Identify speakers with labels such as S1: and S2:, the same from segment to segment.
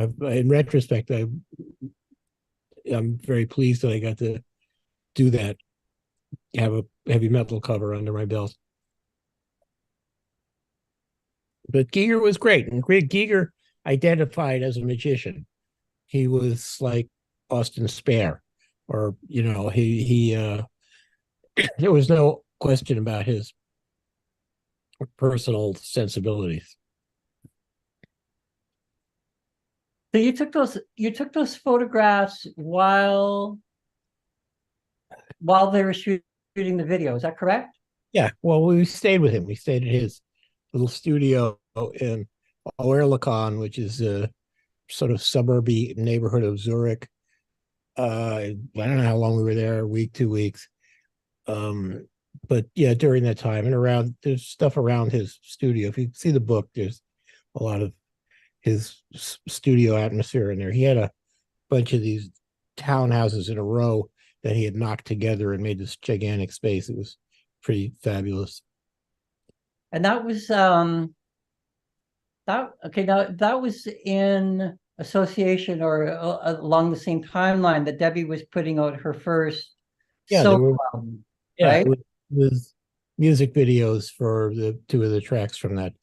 S1: In retrospect, I'm very pleased that I got to do that, have a heavy metal cover under my belt. But Giger was great, and Giger identified as a magician. He was like Austin Spare, or there was no question about his personal sensibilities.
S2: So you took those photographs while they were shooting the video. Is that correct?
S1: Yeah, well, we stayed with him. We stayed at his little studio in Oerlikon, which is a sort of suburby neighborhood of Zurich. I don't know how long we were there, a week, 2 weeks. Um, but yeah, during that time and around, there's stuff around his studio. If you see the book, there's a lot of his studio atmosphere in there. He had a bunch of these townhouses in a row that he had knocked together and made this gigantic space. It was pretty fabulous.
S2: And that was that okay. Now that was in association or along the same timeline that Debbie was putting out her first
S1: Yeah,
S2: solo
S1: there were
S2: album,
S1: yeah,
S2: right?
S1: it was music videos for the two of the tracks from that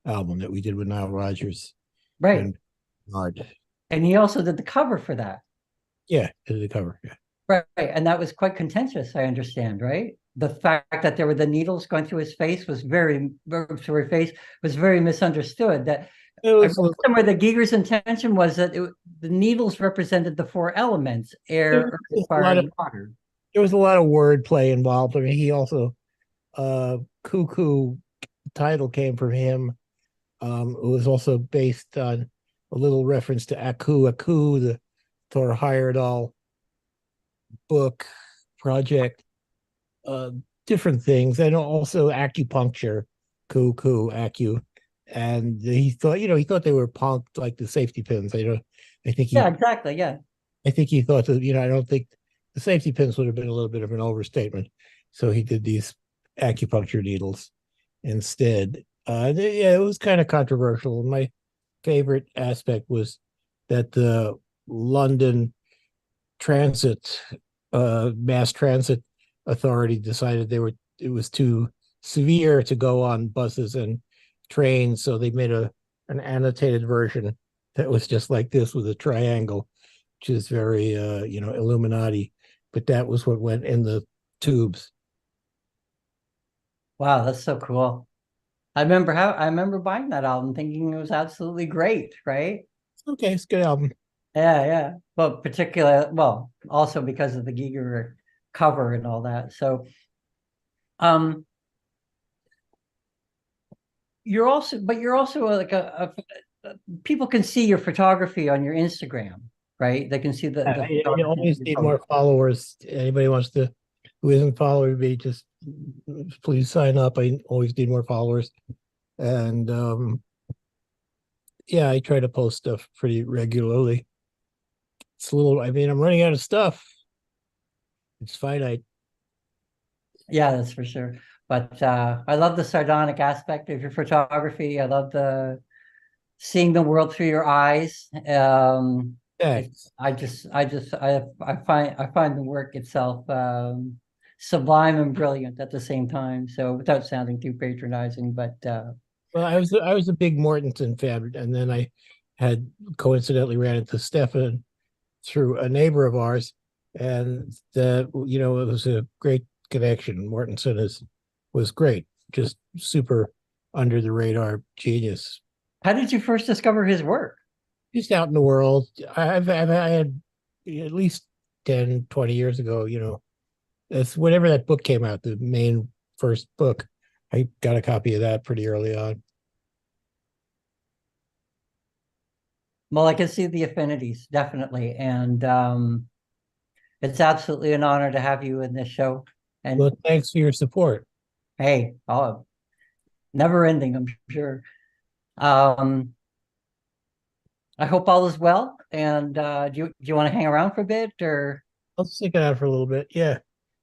S1: album that we did with Nile Rodgers
S2: Right.
S1: and Bernard.
S2: And he also did the cover for that.
S1: Yeah, did the cover. Yeah.
S2: Right. And that was quite contentious, I understand, right? The fact that there were the needles going through his face was through her face was very misunderstood. That
S1: It
S2: I
S1: was
S2: read somewhere that Giger's intention was that the needles represented the four elements:
S1: there
S2: air,
S1: was
S2: earth,
S1: a
S2: fire,
S1: lot of
S2: and water.
S1: there was a lot of wordplay involved. I mean, he also Cuckoo title came from him. It was also based on a little reference to Aku, the Thor Heyerdahl book project, uh, different things, and also acupuncture, acu. And he thought they were punked like the safety pins. I think
S2: Yeah,
S1: he,
S2: exactly. Yeah.
S1: I think he thought that, I don't think the safety pins would have been a little bit of an overstatement. So he did these acupuncture needles instead. Yeah, it was kind of controversial. My favorite aspect was that the London transit mass transit authority decided it was too severe to go on buses and trains, so they made an annotated version that was just like this with a triangle, which is very Illuminati, but that was what went in the tubes.
S2: Wow, that's so cool. I remember buying that album thinking it was absolutely great, right?
S1: Okay, it's a good album.
S2: Yeah, yeah. Well, also because of the Giger cover and all that. So, um, you're also like people can see your photography on your Instagram, right? They can see the
S1: I
S2: photography that
S1: always
S2: you
S1: need
S2: post.
S1: more followers. Anybody wants to, who isn't following me, just please sign up. I always need more followers. And yeah, I try to post stuff pretty regularly. It's a little, I mean, I'm running out of stuff. It's finite.
S2: Yeah, that's for sure. But I love the sardonic aspect of your photography. I love the seeing the world through your eyes. It,
S1: Thanks.
S2: I find the work itself sublime and brilliant at the same time. So without sounding too patronizing, but
S1: Well, I was a big Mortensen fan, and then I had coincidentally ran into Stefan through a neighbor of ours, and it was a great connection. Mortensen was great, just super under the radar genius.
S2: how did you first discover his work?
S1: Just out in the world. I had at least 10, 20 years ago, that's whenever that book came out, the main first book. I got a copy of that pretty early on.
S2: Well, I can see the affinities definitely, and it's absolutely an honor to have you in this show. And
S1: Well, thanks for your support.
S2: hey, oh, never ending, I'm sure. Um, I hope all is well. And do you want to hang around for a bit or
S1: I'll stick it out for a little bit. Yeah.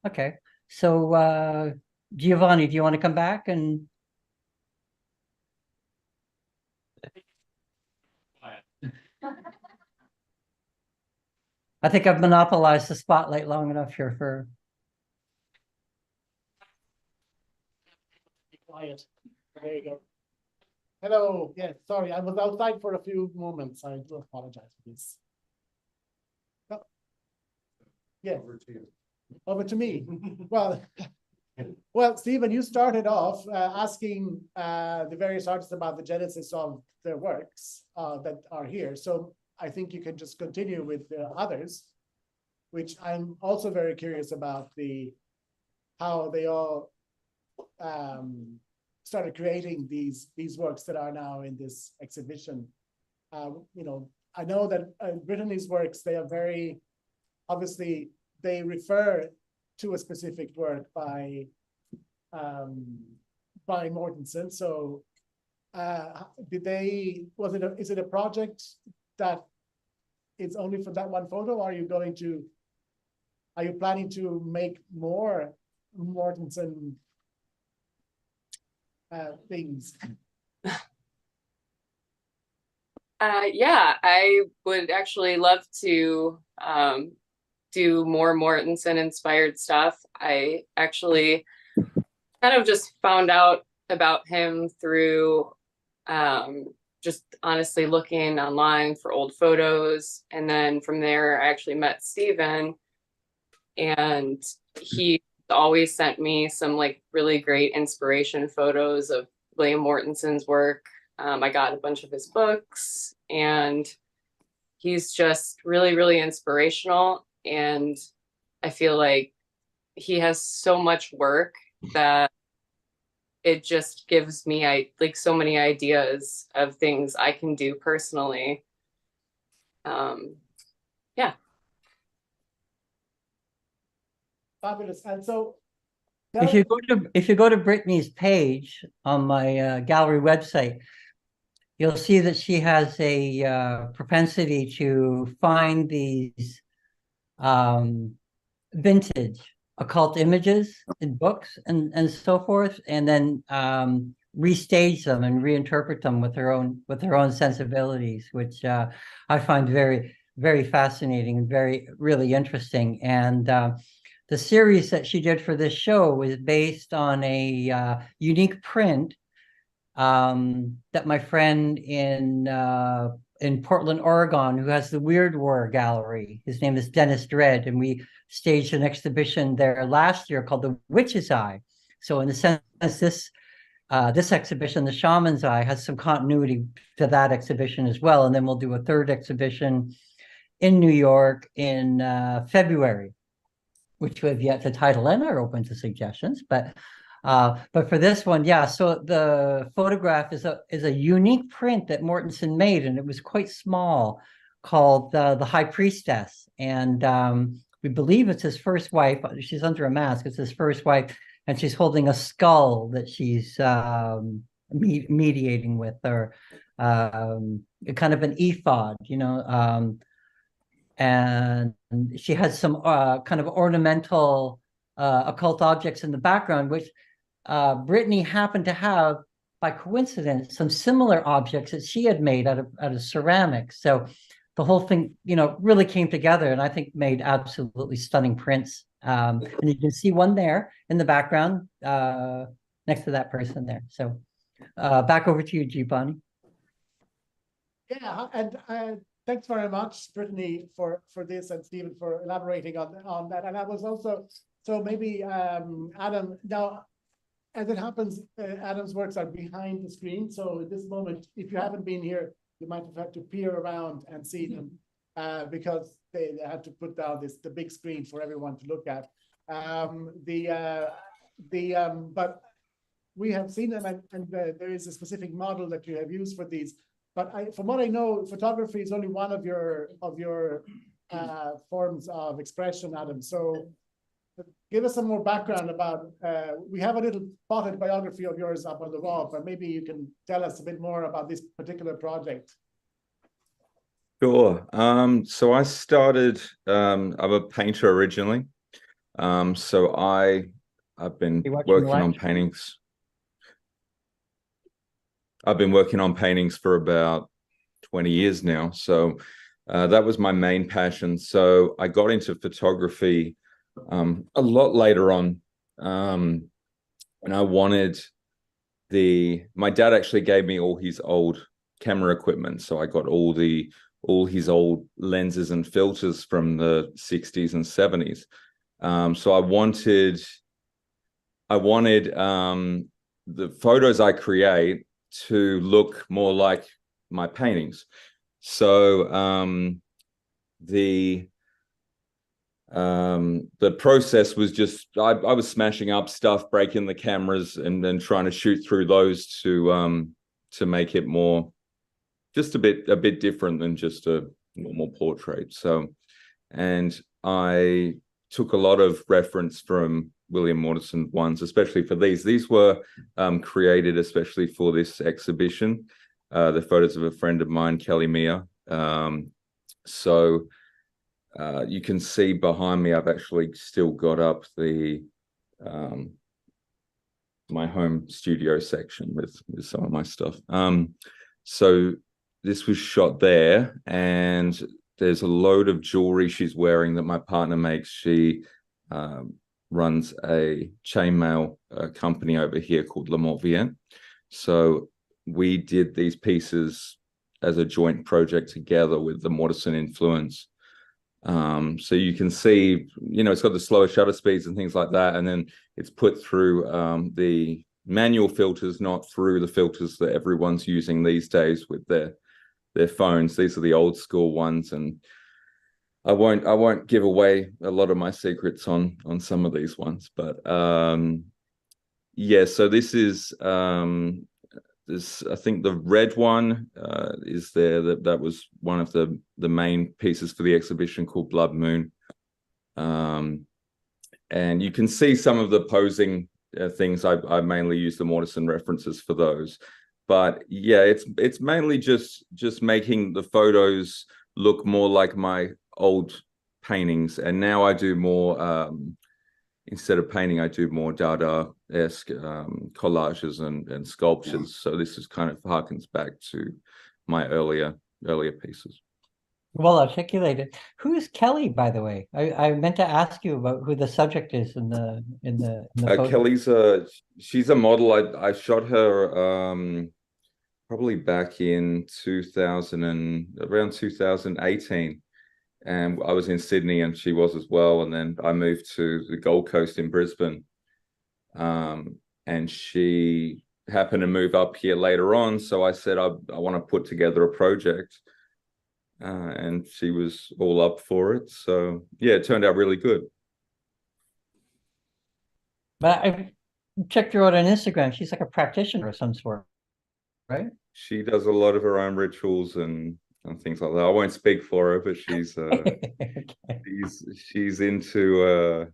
S2: okay? So Giovanni, do you want to come back and I think I've monopolized the spotlight long enough here for.
S3: Be quiet. There you go. Hello. Yeah, sorry, I was outside for a few moments. I do apologize for this. Oh. Yeah. Over to you. Over to me. Well, Stephen, you started off asking the various artists about the genesis of their works that are here. So I think you can just continue with the others, which I'm also very curious about how they all started creating these works that are now in this exhibition. You know, I know that Brittany's works, they are very, obviously, they refer to a specific work by Mortensen. So is it a project that it's only for that one photo? Are you planning to make more Mortensen things?
S4: Yeah, I would actually love to do more Mortensen inspired stuff. I actually kind of just found out about him through just honestly looking online for old photos. And then from there, I actually met Steven, and he always sent me some like really great inspiration photos of William Mortensen's work. I got a bunch of his books, and he's just really, really inspirational. And I feel like he has so much work that it just gives me like so many ideas of things I can do personally. Yeah.
S3: Fabulous. And so
S2: If you go to Brittany's page on my gallery website, you'll see that she has a propensity to find these vintage occult images in books and so forth, and then restage them and reinterpret them with her own sensibilities, which I find very, very fascinating and really interesting. And the series that she did for this show was based on a unique print that my friend in Portland, Oregon, who has the Weird War Gallery. His name is Dennis Dredd, and we staged an exhibition there last year called The Witch's Eye. So in a sense, this exhibition, The Shaman's Eye, has some continuity to that exhibition as well. And then we'll do a third exhibition in New York in February, which we have yet to title and are open to suggestions. But for this one, yeah, so the photograph is a unique print that Mortensen made, and it was quite small, called the High Priestess. And we believe it's his first wife. She's under a mask. It's his first wife, and she's holding a skull that she's mediating with, or kind of an ephod, you know. And she has some kind of ornamental occult objects in the background, which Brittany happened to have, by coincidence, some similar objects that she had made out of ceramics. So the whole thing, you know, really came together, and I think made absolutely stunning prints. And you can see one there in the background next to that person there. So back over to you, Giovanni.
S3: Yeah, and thanks very much, Brittany, for this, and Stephen for elaborating on that. And I was also, so maybe Adam, now, as it happens, Adam's works are behind the screen. So at this moment, if you haven't been here, you might have had to peer around and see them because they had to put down the big screen for everyone to look at. But we have seen them, and there is a specific model that you have used for these. But from what I know, photography is only one of your forms of expression, Adam. So give us some more background about, we have a little spotted biography of yours up on the wall, but maybe you can tell us a bit more about this particular project.
S5: Sure. So I started, I'm a painter originally. So I've been working on paintings. I've been working on paintings for about 20 years now. So That was my main passion. So I got into photography a lot later on. And I wanted my dad actually gave me all his old camera equipment. So I got all his old lenses and filters from the 60s and 70s. So I wanted the photos I create to look more like my paintings. So the process was just I was smashing up stuff, breaking the cameras, and then trying to shoot through those to make it more just a bit different than just a normal portrait. So, and I took a lot of reference from William Mortensen ones, especially for these. These were created especially for this exhibition. The photos of a friend of mine, Kelly Mia. So you can see behind me, I've actually still got up the my home studio section with some of my stuff. So this was shot there, and there's a load of jewelry she's wearing that my partner makes. She runs a chainmail company over here called Le Mortvien. So we did these pieces as a joint project together with the Mortenson influence. So you can see, it's got the slower shutter speeds and things like that. And then it's put through the manual filters, not through the filters that everyone's using these days with their phones. These are the old school ones. And I won't give away a lot of my secrets on some of these ones, but yeah, so this is this, I think the red one is there. That was one of the main pieces for the exhibition called Blood Moon. And you can see some of the posing things. I mainly use the Mortenson references for those. But yeah, it's mainly just making the photos look more like my old paintings. And now I do more instead of painting, I do more Dada-esque collages and sculptures. So this is kind of harkens back to my earlier pieces.
S2: Well articulated. Who's Kelly, by the way? I meant to ask you about who the subject is in the photo.
S5: Kelly's she's a model. I shot her probably back in around 2018. And I was in Sydney and she was as well. And then I moved to the Gold Coast in Brisbane. And she happened to move up here later on. So I said, I want to put together a project. And she was all up for it. So yeah, it turned out really good.
S2: But I checked her out on Instagram. She's like a practitioner of some sort, right?
S5: She does a lot of her own rituals and things like that. I won't speak for her, but she's
S2: Okay.
S5: she's into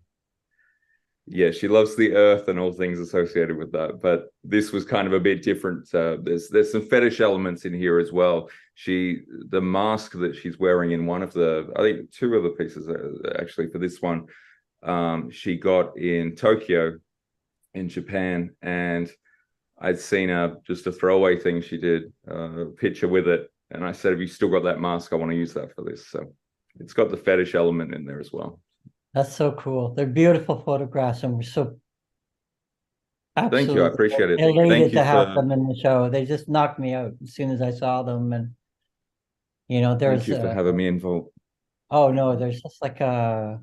S5: yeah, she loves the earth and all things associated with that. But this was kind of a bit different. There's some fetish elements in here as well. The mask that she's wearing in one of I think two of the pieces actually for this one, she got in Tokyo, in Japan, and I'd seen just a throwaway thing she did, a picture with it. And I said, have you still got that mask? I want to use that for this. So it's got the fetish element in there as well.
S2: That's so cool. They're beautiful photographs, and we're so
S5: thank you. I appreciate it.
S2: elated
S5: Thank you
S2: to have them in the show. They just knocked me out as soon as I saw them. And there's
S5: thank you for having me involved.
S2: Oh no, there's just like a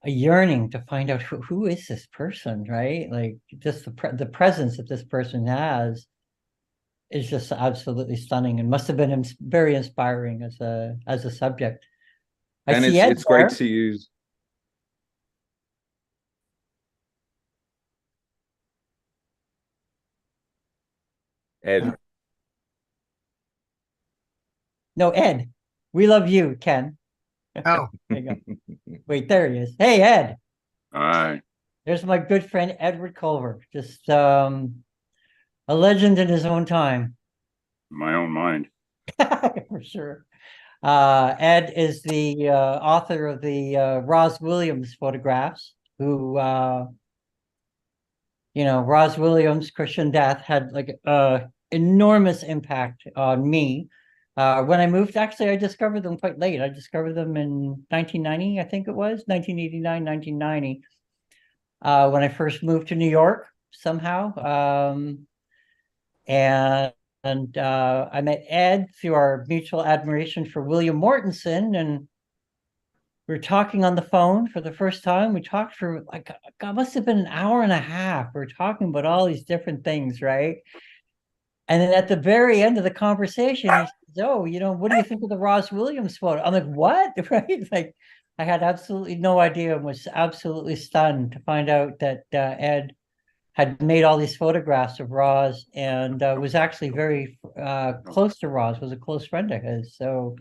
S2: yearning to find out who is this person, right? Like just the presence that this person has is just absolutely stunning, and must have been very inspiring as a subject.
S5: And it's great to use. Ed.
S2: No, Ed. We love you, Ken.
S1: Oh.
S2: There you go. Wait, there he is. Hey, Ed.
S6: Hi.
S2: There's my good friend Edward Colver. Just a legend in his own time.
S6: My own mind.
S2: For sure. Ed is the author of the Roz Williams photographs, who Roz Williams' Christian death had like enormous impact on me. When I moved, actually, I discovered them quite late. I discovered them in 1990, I think it was 1989, 1990. When I first moved to New York somehow. I met Ed through our mutual admiration for William Mortensen, and we were talking on the phone for the first time. We talked for like, God, must have been an hour and a half. We are talking about all these different things, right? And then at the very end of the conversation, he says, "Oh, what do you think of the Ross Williams photo?" I'm like, "What?" Right? Like, I had absolutely no idea and was absolutely stunned to find out that Ed had made all these photographs of Roz and was actually very close to Roz, was a close friend of his. So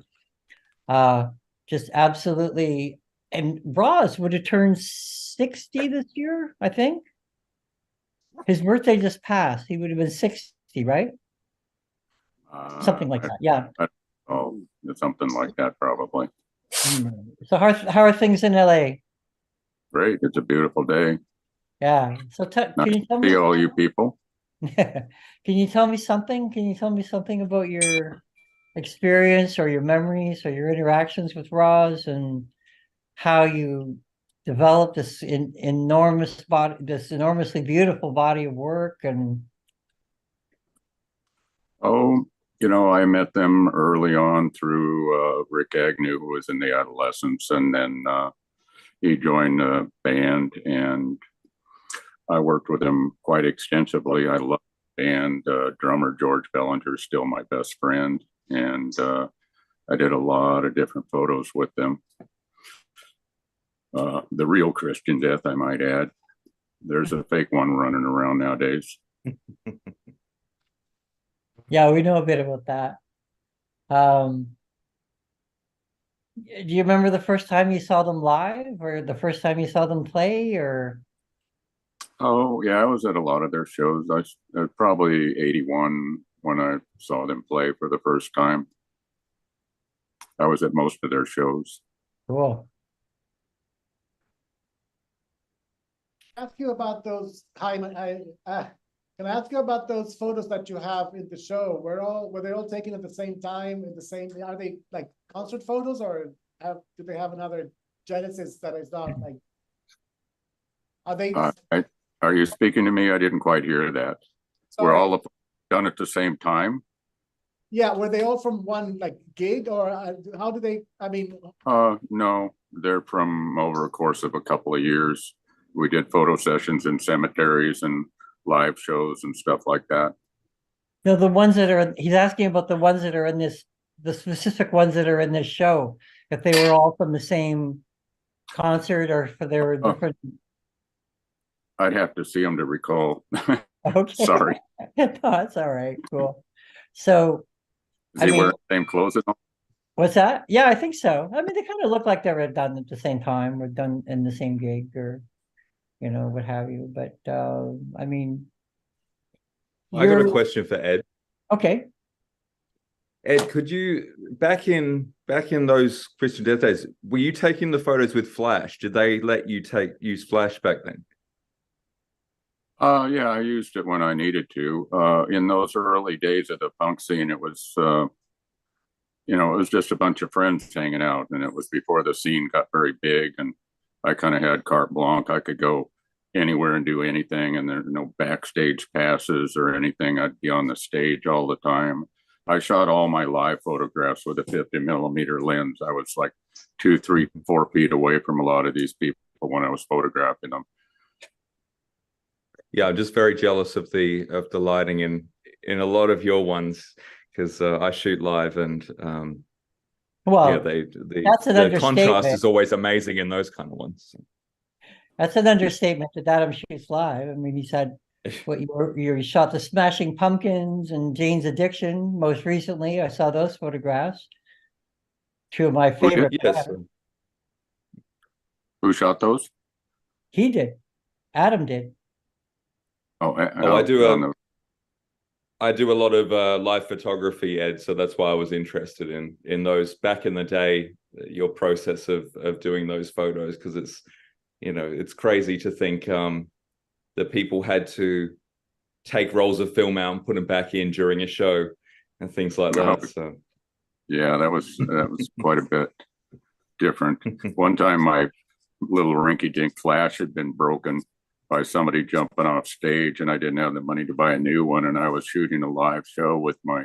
S2: just absolutely, and Roz would have turned 60 this year, I think. His birthday just passed. He would have been 60, right? Something like that, yeah.
S6: Oh, something like that, probably.
S2: So how are things in LA?
S6: Great, it's a beautiful day.
S2: Yeah. So
S6: Nice
S2: can you tell
S6: to see
S2: me?
S6: all you people.
S2: Can you tell me something? Can you tell me something about your experience or your memories or your interactions with Roz and how you developed this enormous body, this enormously beautiful body of work? And
S6: Oh, I met them early on through Rick Agnew, who was in the Adolescents, and then he joined the band, and I worked with him quite extensively. I love the band. Drummer George Bellinger is still my best friend, and I did a lot of different photos with them. The real Christian Death, I might add. There's a fake one running around nowadays.
S2: yeah, we know a bit about that. Do you remember the first time you saw them live or the first time you saw them play or?
S6: Oh, yeah, I was at a lot of their shows. I was probably 81 when I saw them play for the first time. I was at most of their shows.
S2: Cool.
S3: Ask you about those time. Can I ask you about those photos that you have in the show? Were they all taken at the same time? In the same? Are they like concert photos, or do they have another genesis that is not like? Are they?
S6: Are you speaking to me? I didn't quite hear that.
S3: Sorry.
S6: Were all of them done at the same time?
S3: Yeah, were they all from one like gig, or how do they? I mean,
S6: no, they're from over a course of a couple of years. We did photo sessions in cemeteries and live shows and stuff like that.
S2: No, the ones that are, he's asking about the ones that are in this, the specific ones that are in this show, if they were all from the same concert or if they were different.
S6: I'd have to see them to recall.
S2: Okay.
S6: Sorry.
S2: No, that's all right. Cool. So,
S6: Is he wearing the same clothes?
S2: What's that? Yeah, I think so. I mean, they kind of look like they were done at the same time or done in the same gig or, what have you. But I mean,
S5: I got a question for Ed.
S2: Okay.
S5: Ed, could you back in those Christian Death days, were you taking the photos with flash? Did they let you use flash back then?
S6: Yeah, I used it when I needed to. In those early days of the punk scene, it was it was just a bunch of friends hanging out, and it was before the scene got very big, and I kind of had carte blanche. I could go anywhere and do anything, and there's no backstage passes or anything. I'd be on the stage all the time. I shot all my live photographs with a 50mm lens. I was like 2, 3, 4 feet away from a lot of these people when I was photographing them.
S5: Yeah, I'm just very jealous of the lighting in a lot of your ones because I shoot live and
S2: well,
S5: yeah, the contrast is always amazing in those kind of ones.
S2: That's an understatement that Adam shoots live. I mean, he said what you shot the Smashing Pumpkins and Jane's Addiction. Most recently, I saw those photographs. Two of my favorite.
S5: Yes.
S6: Who shot those?
S2: He did. Adam did.
S5: I do a lot of live photography, Ed, so that's why I was interested in those back in the day, your process of doing those photos, because it's it's crazy to think that people had to take rolls of film out and put them back in during a show and things like that. So
S6: Yeah, that was quite a bit different. One time my little rinky-dink flash had been broken by somebody jumping off stage, and I didn't have the money to buy a new one, and I was shooting a live show with my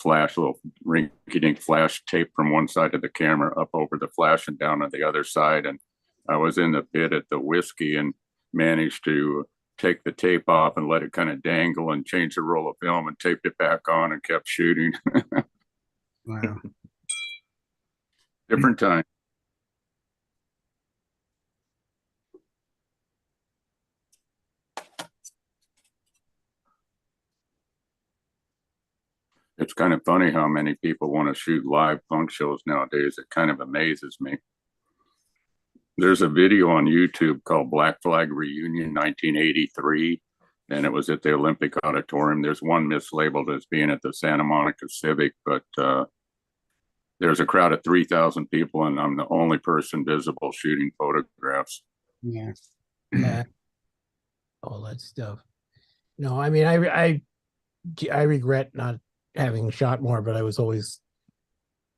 S6: flash, little rinky-dink flash tape from one side of the camera up over the flash and down on the other side, and I was in the pit at the whiskey and managed to take the tape off and let it kind of dangle and change the roll of film and taped it back on and kept shooting.
S7: Wow.
S6: Different time. It's kind of funny how many people want to shoot live punk shows nowadays. It kind of amazes me. There's a video on YouTube called Black Flag Reunion 1983, and it was at the Olympic Auditorium. There's one mislabeled as being at the Santa Monica Civic, but there's a crowd of 3,000 people, and I'm the only person visible shooting photographs.
S7: Yeah.
S1: Yeah. All that stuff. No, I mean, I regret not having shot more, but I was always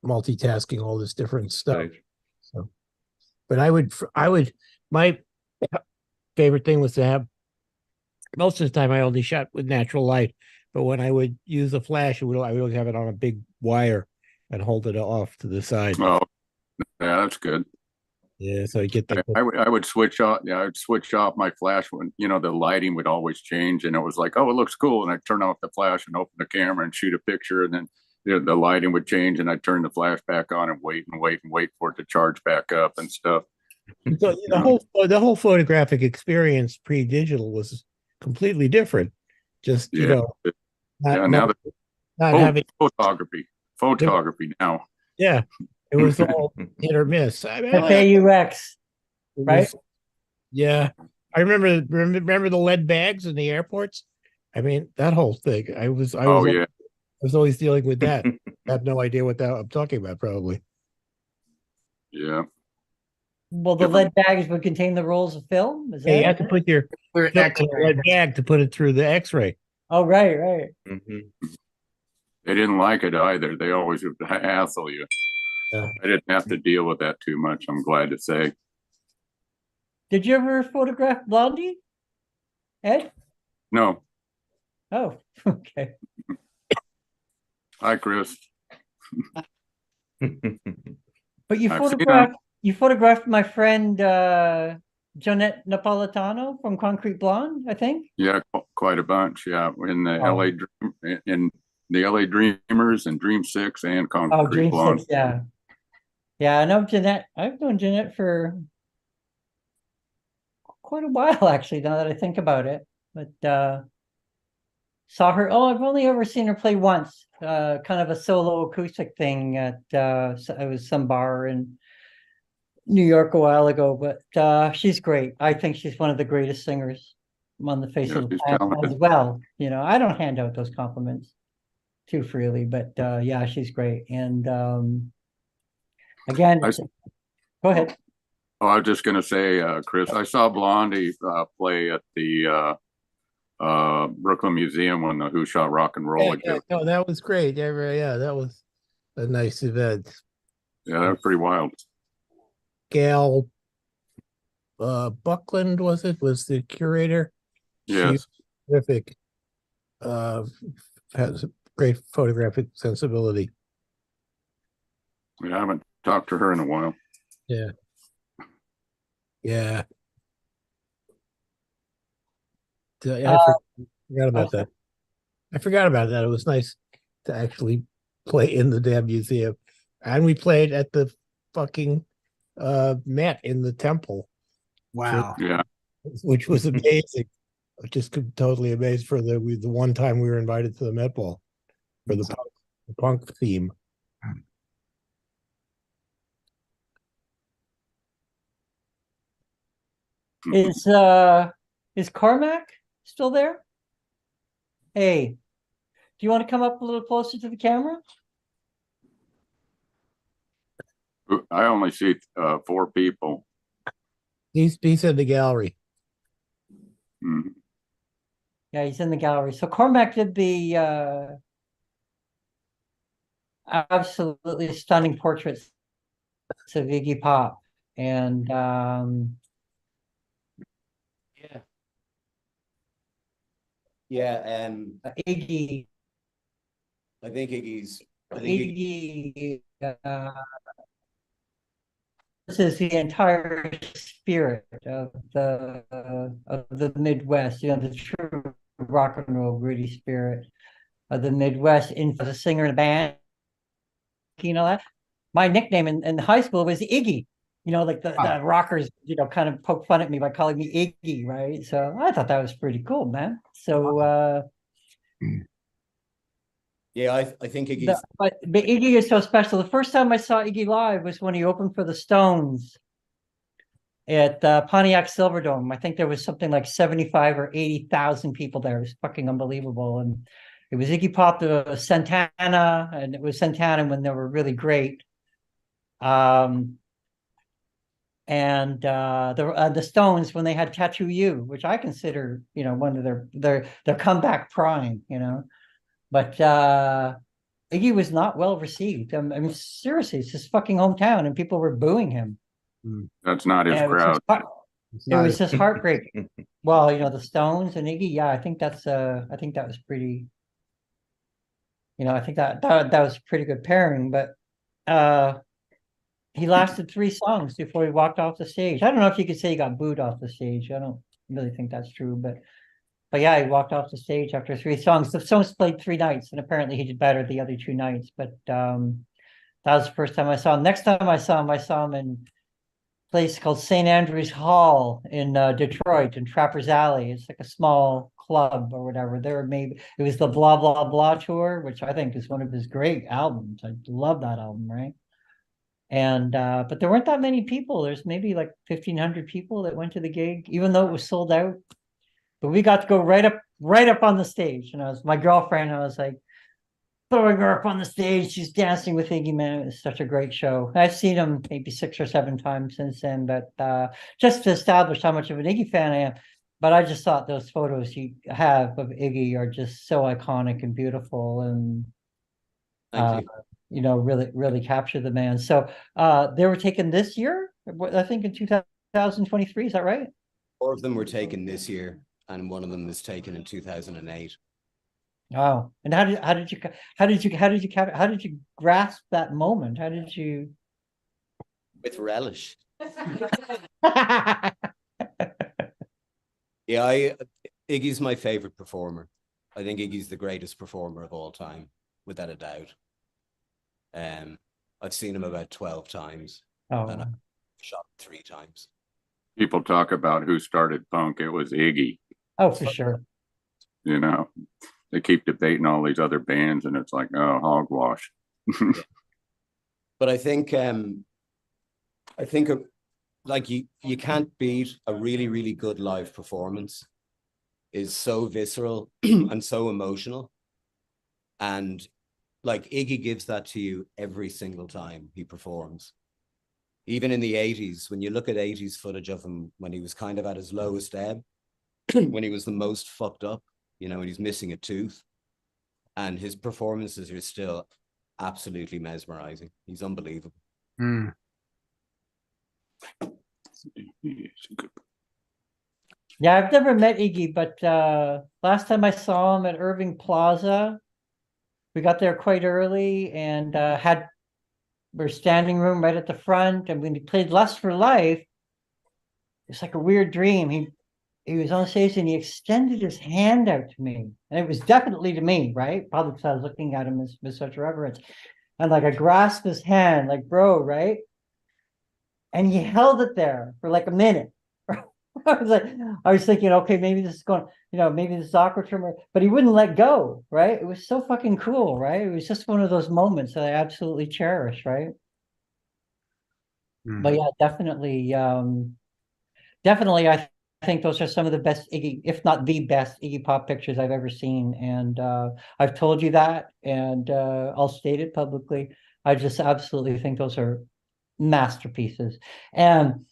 S1: multitasking all this different stuff.
S5: Right.
S1: So, but I would, my favorite thing was to have, most of the time I only shot with natural light, but when I would use a flash, I would have it on a big wire and hold it off to the side.
S6: Oh, yeah, that's good.
S1: Yeah, so I get the.
S6: I would switch off. Yeah, I'd switch off my flash when, you know, the lighting would always change, and it was like, oh, it looks cool, and I'd turn off the flash and open the camera and shoot a picture, and then the lighting would change, and I'd turn the flash back on and wait for it to charge back up and stuff.
S1: So the whole photographic experience pre-digital was completely different. Just
S6: Yeah. Now
S1: not having
S6: photography now.
S1: yeah, it was all hit or miss. I mean,
S2: FAUX, right?
S1: Yeah, I remember the lead bags in the airports. I mean, that whole thing. I was always dealing with that. I have no idea what that I'm talking about. Probably.
S6: Yeah.
S2: Well, the lead bags would contain the rolls of film. Is that
S1: Yeah, you have to put your
S7: For
S1: film in a lead bag to put it through the X-ray.
S2: Oh, right.
S5: Mhm.
S6: They didn't like it either. They always would hassle you.
S1: Yeah.
S6: I didn't have to deal with that too much, I'm glad to say.
S2: Did you ever photograph Blondie, Ed?
S6: No.
S2: Oh, okay.
S6: Hi, Chris.
S2: But you
S6: I've seen
S2: photographed my friend Jonette Napolitano from Concrete Blonde, I think.
S6: Yeah, quite a bunch. Yeah, in the
S2: Oh.
S6: in the LA Dreamers and Dream 6 and Concrete
S2: Oh, Dream
S6: Blonde.
S2: 6, yeah. Yeah, I know Jonette. I've known Jonette for quite a while, actually, now that I think about it. But saw her. Oh, I've only ever seen her play once. Kind of a solo acoustic thing at it was some bar in New York a while ago. But she's great. I think she's one of the greatest singers on the face
S6: Yeah,
S2: of the
S6: she's
S2: planet
S6: talented.
S2: as well. You know, I don't hand out those compliments too freely, but yeah, she's great. And again, go ahead.
S6: Oh, I was just gonna say, Chris, I saw Blondie play at the Brooklyn Museum when the Who Shot Rock and Roll.
S1: No, that was great. Yeah, that was a nice event.
S6: Yeah, that was pretty wild.
S1: Gail Buckland was the curator.
S6: Yes.
S1: She's terrific. Has a great photographic sensibility.
S6: I haven't talked to her in a while.
S1: Yeah. I forgot about that. I forgot about that. It was nice to actually play in the damn museum. And we played at the fucking Met in the temple.
S7: Wow.
S6: Yeah.
S1: Which was amazing. Just totally amazed for the one time we were invited to the Met Ball for the punk theme.
S2: Is Cormac still there? Hey, do you want to come up a little closer to the camera?
S6: I only see 4 people.
S1: He's in the gallery.
S6: Mhm.
S2: Yeah, he's in the gallery. So Cormac did the absolutely stunning portraits of Iggy Pop. And
S8: Yeah. Yeah,
S2: Iggy,
S8: I think Iggy,
S2: this is the entire spirit of the Midwest, you know, the true rock and roll gritty spirit of the Midwest. In as a singer in a band, you know that my nickname in high school was Iggy. You know, like the rockers, you know, kind of poke fun at me by calling me Iggy, right? So I thought that was pretty cool, man. So
S8: yeah, I think Iggy's
S2: but Iggy is so special. The first time I saw Iggy live was when he opened for the Stones at Pontiac Silverdome. I think there was something like 75 or 80,000 people there. It was fucking unbelievable. And it was Iggy Pop, Santana, and it was Santana when they were really great. And the Stones when they had Tattoo You, which I consider, you know, one of their comeback prime, you know. But Iggy was not well received. I mean, seriously, it's his fucking hometown, and people were booing him.
S6: That's not his
S2: And
S6: crowd.
S2: it was just heartbreaking. Well, you know, the Stones and Iggy, yeah, I think that was pretty. You know, I think that was a pretty good pairing, but he lasted 3 songs before he walked off the stage. I don't know if you could say he got booed off the stage. I don't really think that's true, but yeah, he walked off the stage after 3 songs. The songs played 3 nights, and apparently he did better the other 2 nights. But that was the first time I saw him. Next time I saw him in a place called St. Andrew's Hall in Detroit, in Trappers Alley. It's like a small club or whatever. It was the Blah Blah Blah tour, which I think is one of his great albums. I love that album, right? And but there weren't that many people. There's maybe like 1,500 people that went to the gig, even though it was sold out. But we got to go right up on the stage. And I was my girlfriend. I was like throwing her up on the stage. She's dancing with Iggy, man. It was such a great show. I've seen him maybe 6 or 7 times since then. But just to establish how much of an Iggy fan I am. But I just thought those photos you have of Iggy are just so iconic and beautiful, and
S8: Thank you.
S2: you know, really capture the man. So they were taken this year, I think in 2023. Is that right?
S8: 4 of them were taken this year, and 1 of them was taken in 2008.
S2: Oh, and how did you grasp that moment? How did you?
S8: With relish. Yeah, Iggy's my favorite performer. I think Iggy's the greatest performer of all time, without a doubt. I've seen him about 12 times.
S2: Oh,
S8: and I've shot 3 times.
S6: People talk about who started punk. It was Iggy.
S2: oh, for sure.
S6: You know, they keep debating all these other bands, and it's like, oh, hogwash.
S8: But I think like you can't beat a really, really good live performance. Is so visceral and so emotional. And like Iggy gives that to you every single time he performs. Even in the 80s, when you look at 80s footage of him when he was kind of at his lowest ebb, when he was the most fucked up, you know, and he's missing a tooth, and his performances are still absolutely mesmerizing. He's unbelievable.
S7: Mm.
S2: Yeah, I've never met Iggy, but last time I saw him at Irving Plaza, we got there quite early and we're standing room right at the front. And when he played Lust for Life, it's like a weird dream. He was on stage and he extended his hand out to me, and it was definitely to me, right? Probably because I was looking at him with such reverence, and like I grasped his hand, like, bro, right? And he held it there for like a minute. I was thinking, okay, maybe this is going, you know, maybe this is awkward for me, but he wouldn't let go, right? It was so fucking cool, right? It was just one of those moments that I absolutely cherish, right? But yeah, definitely, I think those are some of the best Iggy, if not the best Iggy Pop pictures I've ever seen. And I've told you that, and I'll state it publicly. I just absolutely think those are masterpieces. And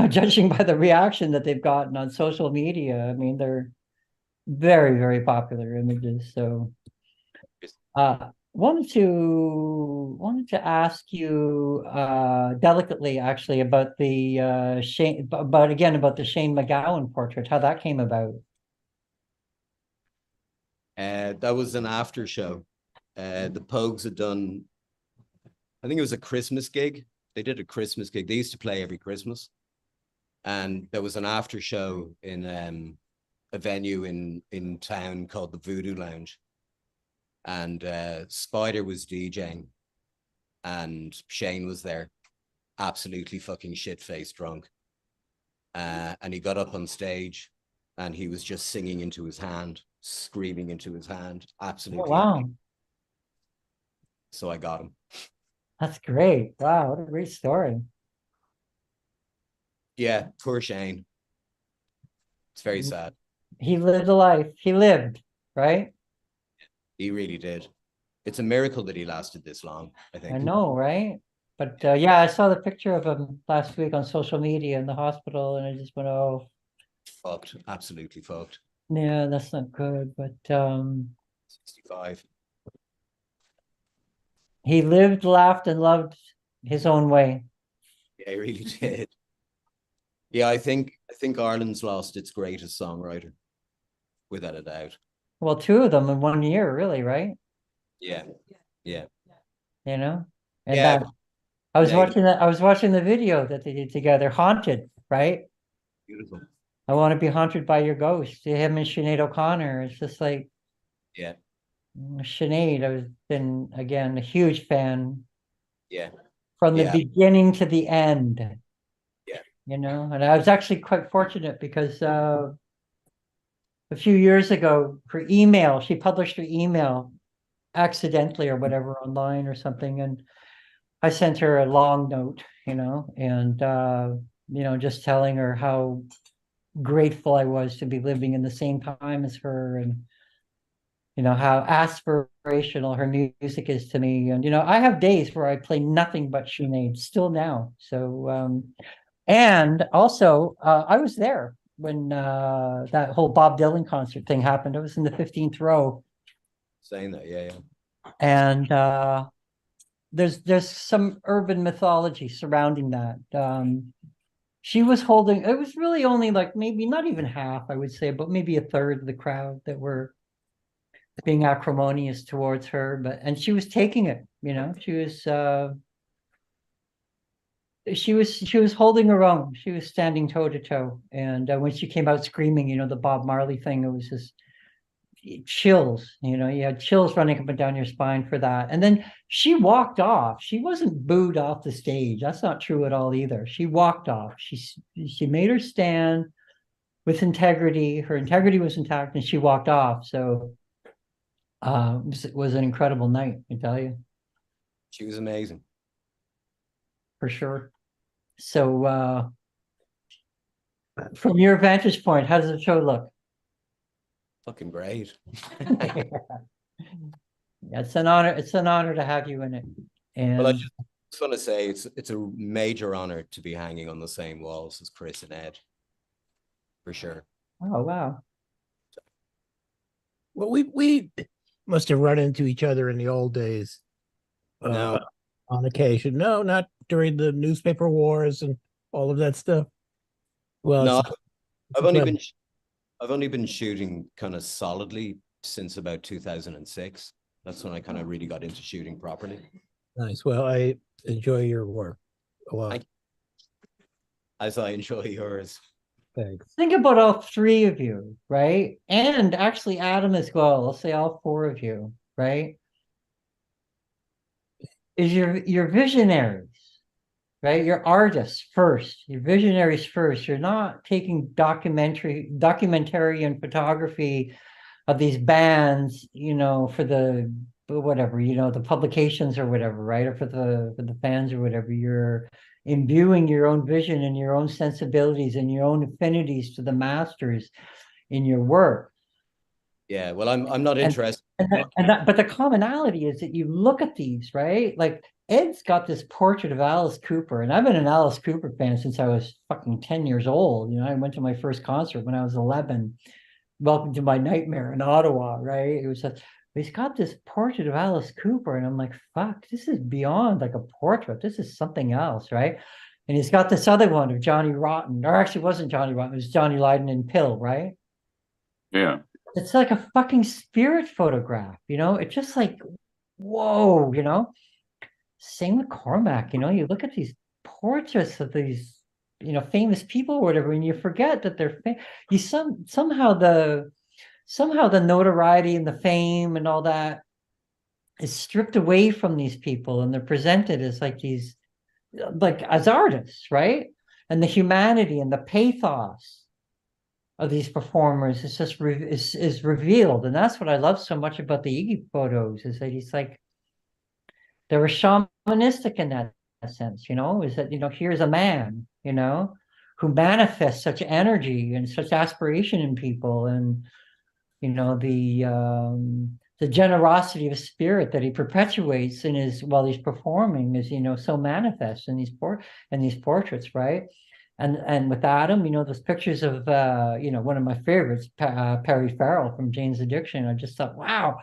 S2: judging by the reaction that they've gotten on social media, I mean, they're very, very popular images. So wanted to ask you delicately actually about the Shane, but again about the Shane McGowan portrait, how that came about.
S8: That was an after show. The Pogues had done, I think it was a Christmas gig. They did a Christmas gig. They used to play every Christmas. And there was an after show in a venue in town called the Voodoo Lounge. And Spider was DJing. And Shane was there, absolutely fucking shit-faced drunk. And he got up on stage and he was just singing into his hand, screaming into his hand. Absolutely.
S2: Oh, wow.
S8: So I got him.
S2: That's great. Wow, what a great story.
S8: Yeah, poor Shane. It's very sad.
S2: He lived a life. He lived, right?
S8: He really did. It's a miracle that he lasted this long, I think.
S2: I know, right? But yeah, I saw the picture of him last week on social media in the hospital, and I just went, oh,
S8: Fucked, absolutely fucked.
S2: yeah, that's not good. But
S8: 65.
S2: he lived, laughed, and loved his own way.
S8: Yeah, he really did. Yeah, I think Ireland's lost its greatest songwriter, without a doubt.
S2: Well, two of them in 1 year, really, right?
S8: Yeah, yeah.
S2: You know, and
S8: Yeah,
S2: that I was
S8: maybe.
S2: watching that. I was watching the video that they did together, "Haunted," right?
S8: Beautiful.
S2: I want to be haunted by your ghost. Him and Sinead O'Connor. It's just like,
S8: Yeah,
S2: Sinead. I've been again a huge fan
S8: yeah,
S2: from the
S8: Yeah.
S2: beginning to the end.
S8: Yeah.
S2: You know, and I was actually quite fortunate because a few years ago, her email, she published her email accidentally or whatever online or something, and I sent her a long note, you know, and just telling her how grateful I was to be living in the same time as her, and how aspirational her music is to me. And I have days where I play nothing but Sinead still now. So and also I was there when that whole Bob Dylan concert thing happened. I was in the 15th row.
S8: saying that, yeah.
S2: And there's some urban mythology surrounding that. She was holding, it was really only like maybe not even half, I would say, but maybe a third of the crowd that were being acrimonious towards her. And she was taking it, she was holding her own. She was standing toe to toe. And when she came out screaming, the Bob Marley thing, it was just chills. You had chills running up and down your spine for that. And then she walked off. She wasn't booed off the stage. That's not true at all either. She walked off. She made her stand with integrity. Her integrity was intact, and she walked off. So it was an incredible night, I tell you.
S8: She was amazing.
S2: For sure. So from your vantage point, how does the show look?
S8: Fucking great.
S2: Yeah, it's an honor. It's an honor to have you in it. And
S8: Well, I just want to say it's a major honor to be hanging on the same walls as Chris and Ed, for sure.
S2: oh wow.
S1: Well, we must have run into each other in the old days.
S8: No.
S1: On occasion. No, not during the newspaper wars and all of that stuff. Well,
S8: No,
S1: it's-
S8: I've only been shooting kind of solidly since about 2006. That's when I kind of really got into shooting properly.
S1: nice. Well, I enjoy your work a lot.
S8: Thank As I enjoy yours.
S1: Thanks.
S2: Think about all three of you, right? And actually Adam as well. I'll say all four of you, right? Is you're visionaries, right? You're artists first. You're visionaries first. You're not taking documentary and photography of these bands, for the whatever, the publications or whatever, right? Or for the fans or whatever. You're imbuing your own vision and your own sensibilities and your own affinities to the masters in your work.
S8: Yeah, well, I'm not interested.
S2: But the commonality is that you look at these, right? Like Ed's got this portrait of Alice Cooper, and I've been an Alice Cooper fan since I was fucking 10 years old. I went to my first concert when I was 11. Welcome to My Nightmare in Ottawa, right? It was But he's got this portrait of Alice Cooper, and I'm like, fuck, this is beyond like a portrait. This is something else, right? And he's got this other one of Johnny Rotten, or actually it wasn't Johnny Rotten, it was Johnny Lydon and Pill, right?
S6: Yeah.
S2: It's like a fucking spirit photograph, you know? It's just like, whoa, you know? Same with Cormac, you know, you look at these portraits of these, you know, famous people or whatever, and you forget that they're somehow the notoriety and the fame and all that is stripped away from these people, and they're presented as like these, like as artists, right? And the humanity and the pathos of these performers is just is revealed, and that's what I love so much about the Iggy photos, is that he's like, they were shamanistic in that sense, you know, is that, you know, here's a man, you know, who manifests such energy and such aspiration in people, and, you know, the generosity of spirit that he perpetuates in his, while he's performing is, you know, so manifest in these portraits, right? And with Adam, you know, those pictures of, you know, one of my favorites, Perry Farrell from Jane's Addiction, I just thought, wow,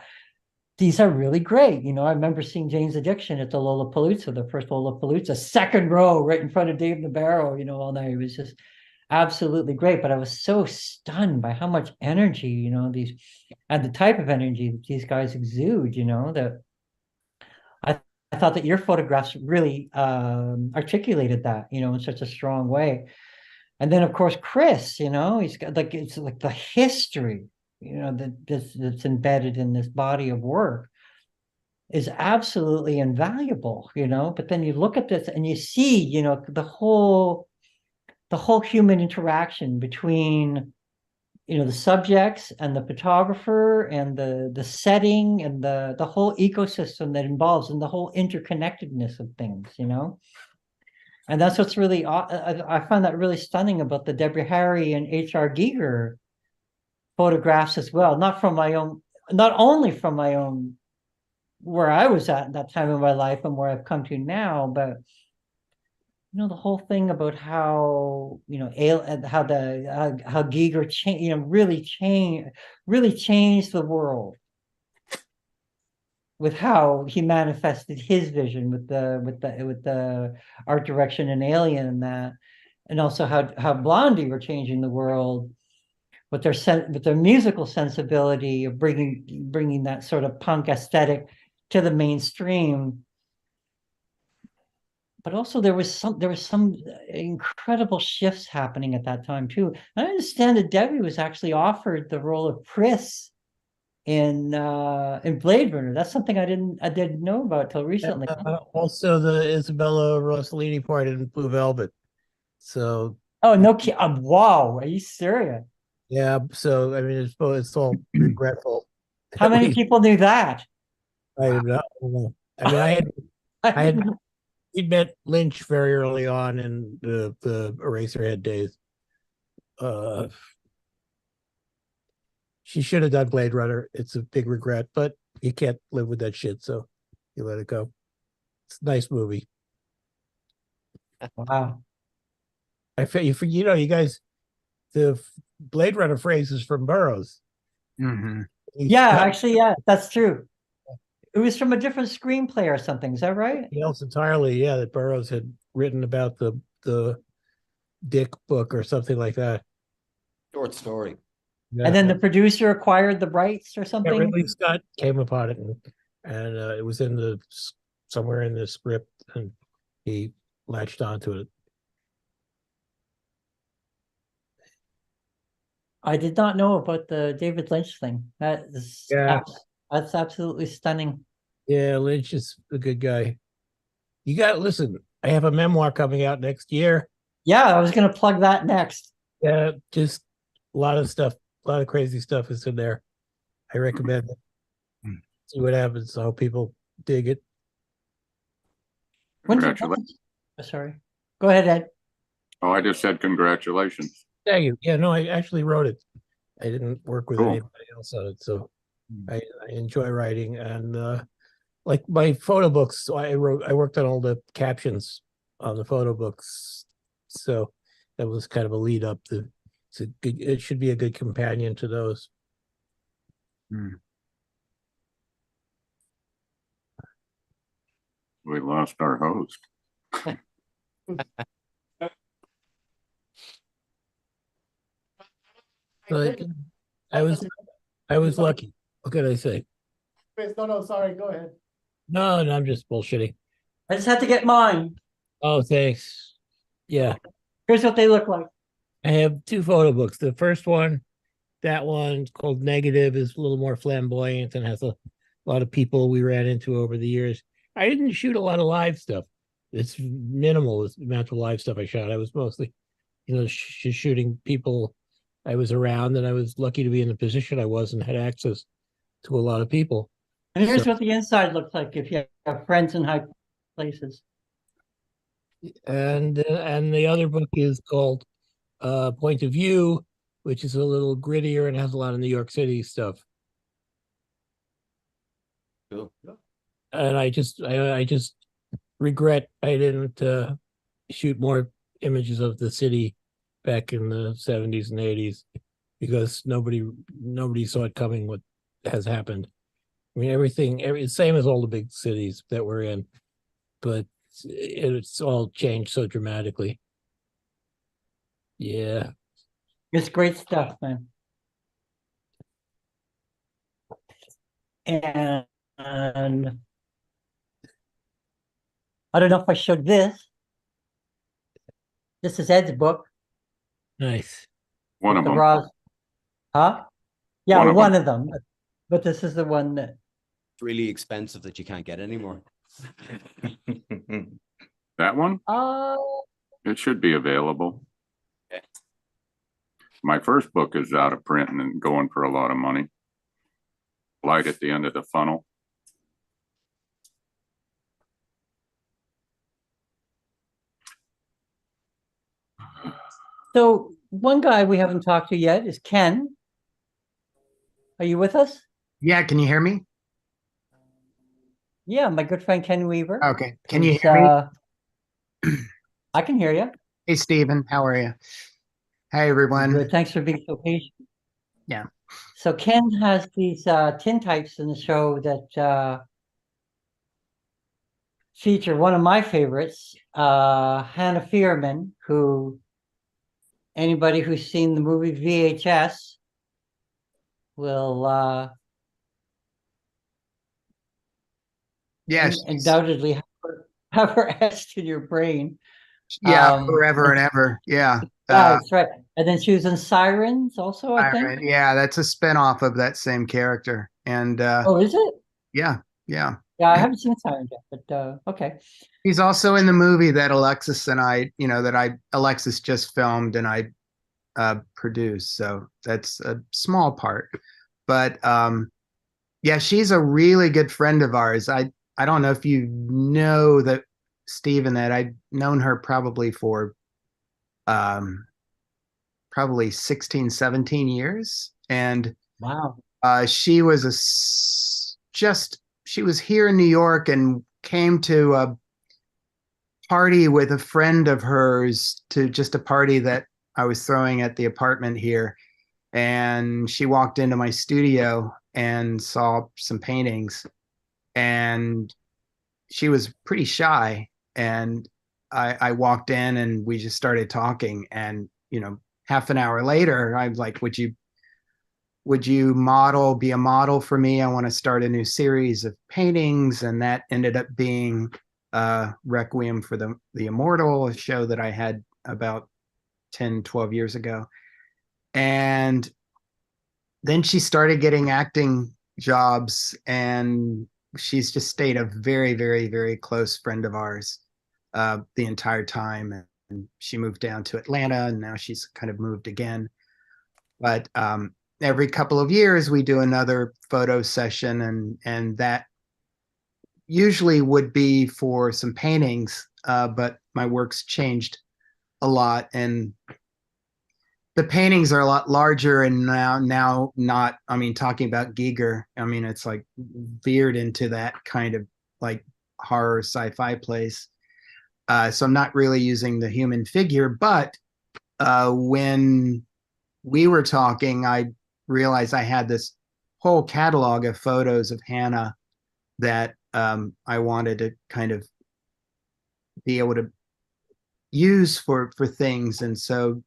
S2: these are really great. You know, I remember seeing Jane's Addiction at the Lollapalooza, the first Lollapalooza, second row right in front of Dave Nabarro, you know, all night. It was just absolutely great. But I was so stunned by how much energy, you know, these, and the type of energy that these guys exude, you know, that I thought that your photographs really articulated that, you know, in such a strong way. And then, of course, Chris, you know, he's got like, it's like the history, you know, that's embedded in this body of work is absolutely invaluable, you know. But then you look at this and you see, you know, the whole human interaction between, you know, the subjects and the photographer and the setting and the whole ecosystem that involves, and the whole interconnectedness of things, you know. And that's what's really, I find that really stunning about the Deborah Harry and H.R. Giger photographs as well, not only from my own, where I was at that time in my life and where I've come to now, but, you know, the whole thing about how, you know, how Giger changed, you know, really changed the world with how he manifested his vision with the art direction and Alien and that, and also how Blondie were changing the world with their musical sensibility of bringing that sort of punk aesthetic to the mainstream. But also there was some incredible shifts happening at that time too. I understand that Debbie was actually offered the role of Pris in Blade Runner. That's something I didn't know about till recently.
S1: Also the Isabella Rossellini part in Blue Velvet. So
S2: oh no, wow, are you serious?
S1: yeah, so I mean, it's all regretful.
S2: How many people knew that?
S1: I don't know. I mean, we'd met Lynch very early on in the Eraserhead days. She should have done Blade Runner. It's a big regret, but you can't live with that shit, so you let it go. It's a nice movie.
S2: Wow.
S1: You know, you guys, the Blade Runner phrase is from Burroughs.
S7: Mm-hmm.
S2: Yeah, actually, yeah, that's true. It was from a different screenplay or something. Is that right?
S1: Else entirely, yeah, that Burroughs had written about the Dick book or something like that.
S8: Short story.
S1: Yeah.
S2: And then the producer acquired the rights or
S1: Yeah,
S2: something.
S1: Ridley Scott came upon it, and it was in somewhere in the script, and he latched onto it.
S2: I did not know about the David Lynch thing. That's absolutely stunning.
S1: Yeah, Lynch is a good guy. You got to listen. I have a memoir coming out next year.
S2: Yeah, I was going to plug that next.
S1: Yeah, just a lot of stuff, a lot of crazy stuff is in there. I recommend it. See what happens. I hope people dig it.
S6: Congratulations.
S2: Sorry. Go ahead, Ed.
S6: Oh, I just said congratulations.
S1: Thank you. Yeah, no, I actually wrote it. I didn't work with
S6: Cool.
S1: anybody else on it, so I enjoy writing. And like my photo books, I worked on all the captions on the photo books, so that was kind of a lead up to. It should be a good companion to those.
S6: We lost our host.
S1: But I was lucky. What could I say?
S3: No, sorry, go ahead.
S1: No, I'm just bullshitting.
S2: I just had to get mine.
S1: Oh, thanks. Yeah,
S2: Here's what they look like.
S1: I have two photo books. The first one, that one's called Negative, is a little more flamboyant and has a lot of people we ran into over the years. I didn't shoot a lot of live stuff. It's minimal the amount of live stuff I shot. I was mostly, just shooting people I was around, and I was lucky to be in the position I was and had access to a lot of people.
S2: And here's
S1: So-
S2: what the inside looks like if you have friends in high places.
S1: And the other book is called Point of View, which is a little grittier and has a lot of New York City stuff.
S8: Cool.
S1: And I just regret I didn't shoot more images of the city back in the 70s and 80s, because nobody saw it coming what has happened. I mean, every same as all the big cities that we're in, but it's all changed so dramatically. Yeah.
S2: It's great stuff, man. And I don't know if I showed this. This is Ed's book.
S1: Nice.
S6: One of
S2: the
S6: them.
S2: Ross. Huh? Yeah,
S6: One of
S2: one of them. But this is the one that
S8: It's really expensive that you can't get anymore.
S6: That one?
S2: oh
S6: It should be available.
S8: Okay.
S6: My first book is out of print and going for a lot of money. Light at the end of the funnel.
S2: so one guy we haven't talked to yet is Ken. Are you with us?
S7: Yeah, can you hear me?
S2: Yeah, my good friend Ken Weaver.
S7: Okay. Can you
S2: who's,
S7: hear me?
S2: I can hear you.
S7: Hey, Stephen, how are you? Hey, everyone.
S2: Good. Thanks for being so patient.
S7: Yeah.
S2: So Ken has these tintypes in the show that feature one of my favorites, Hannah Fierman, who anybody who's seen the movie VHS will
S7: Yes.
S2: undoubtedly have her etched in your brain.
S7: Yeah, forever and ever. Yeah.
S2: That's right. And then she was in Sirens also, I think.
S7: Byron, yeah, that's a spinoff of that same character. And
S2: Oh, is it?
S7: yeah.
S2: Yeah, I haven't seen Sirens yet, but okay.
S7: He's also in the movie that Alexis and I, Alexis just filmed and I produced. So that's a small part. But yeah, she's a really good friend of ours. I don't know if you know that, Stephen, that I've known her probably for probably 16, 17 years. And
S2: Wow.
S7: she was she was here in New York and came to a party with a friend of hers, to just a party that I was throwing at the apartment here. And she walked into my studio and saw some paintings, and she was pretty shy. And I walked in and we just started talking, and, half an hour later, I'm like, would you be a model for me? I want to start a new series of paintings. And that ended up being Requiem for the Immortal, a show that I had about 10, 12 years ago. And then she started getting acting jobs, and she's just stayed a very, very, very close friend of ours the entire time. And she moved down to Atlanta, and now she's kind of moved again. But every couple of years we do another photo session, and that usually would be for some paintings, but my work's changed a lot, and the paintings are a lot larger, and now not, talking about Giger, it's like veered into that kind of like horror sci-fi place. So I'm not really using the human figure, but when we were talking, I realized I had this whole catalog of photos of Hannah that I wanted to kind of be able to use for things, and so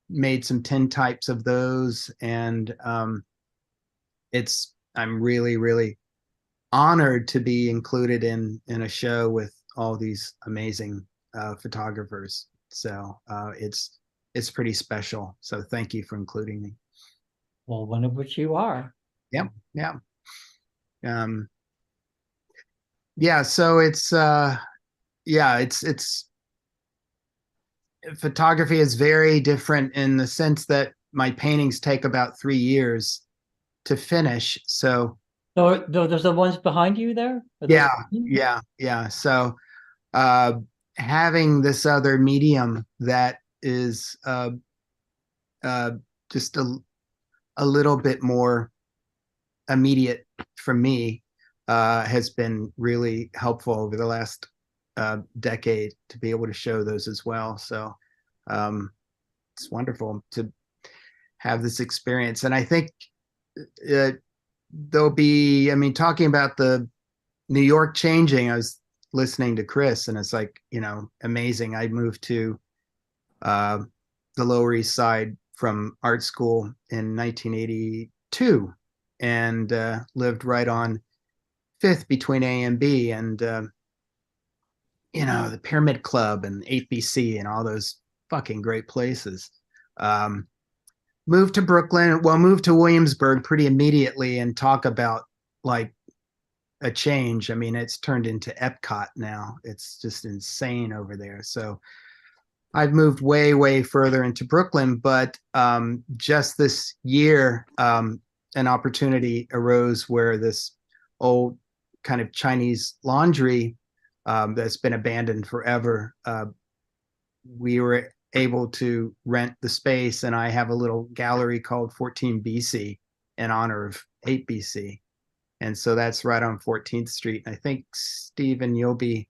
S7: made some tintypes of those, and I'm really honored to be included in a show with all these amazing photographers. So it's pretty special. So thank you for including me.
S2: Well, one of which you are.
S7: Yeah. Yeah, so it's photography is very different in the sense that my paintings take about 3 years to finish. So
S2: There's the ones behind you there? Are those
S7: yeah. So having this other medium that is just a little bit more immediate for me has been really helpful over the last decade to be able to show those as well. So it's wonderful to have this experience. And I think there'll be, I mean, talking about the New York changing, I was listening to Chris, and it's like, you know, amazing. I moved to the Lower East Side from art school in 1982 and lived right on 5th between A and B, and you know, the Pyramid Club and 8BC and all those fucking great places. Moved to Brooklyn, well, moved to Williamsburg pretty immediately, and talk about like a change. I mean, it's turned into Epcot now. It's just insane over there. So I've moved way further into Brooklyn, but just this year, an opportunity arose where this old kind of Chinese laundry that's been abandoned forever, we were able to rent the space, and I have a little gallery called 14BC in honor of 8BC. And so that's right on 14th Street. I think, Stephen, you'll be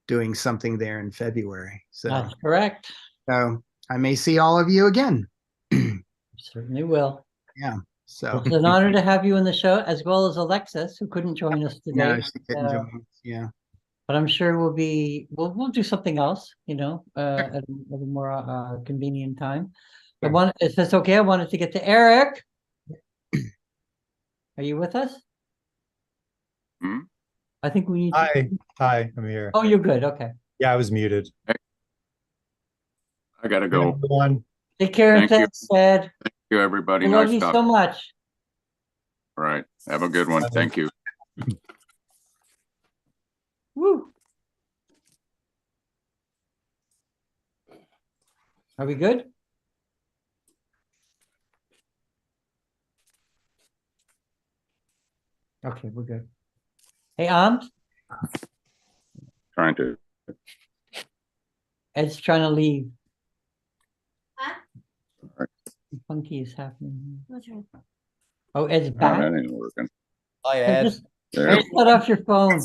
S7: doing something there in February. So
S2: That's correct.
S7: So I may see all of you again.
S2: Certainly will.
S7: Yeah. So
S2: It's an honor to have you in the show, as well as Alexis, who couldn't join us today.
S7: yeah, she couldn't join us. Yeah.
S2: But I'm sure we'll do something else, you know, at a more convenient time.
S7: Sure.
S2: If that's okay, I wanted to get to Erik. Are you with us?
S6: Hmm?
S2: I think we need
S9: Hi, I'm here.
S2: Oh, you're good. Okay.
S9: Yeah, I was muted.
S6: I gotta go.
S9: Everyone.
S2: Take care and
S6: Thank you.
S2: thanks, Ed.
S6: Thank you, everybody.
S2: I love
S6: Nice
S2: you so
S6: talking.
S2: much.
S6: All right. Have a good one.
S9: Bye.
S6: Thank you.
S2: Woo. Are we good? Okay, we're good. Hey,
S6: Trying to.
S2: Ed's trying to leave.
S10: Huh?
S6: Right.
S2: Funky is happening.
S10: What's wrong?
S2: Oh, Ed's
S6: Oh,
S2: back.
S6: that ain't working.
S8: Hi,
S2: Hey,
S8: Ed.
S2: just
S6: There.
S2: shut off your phone.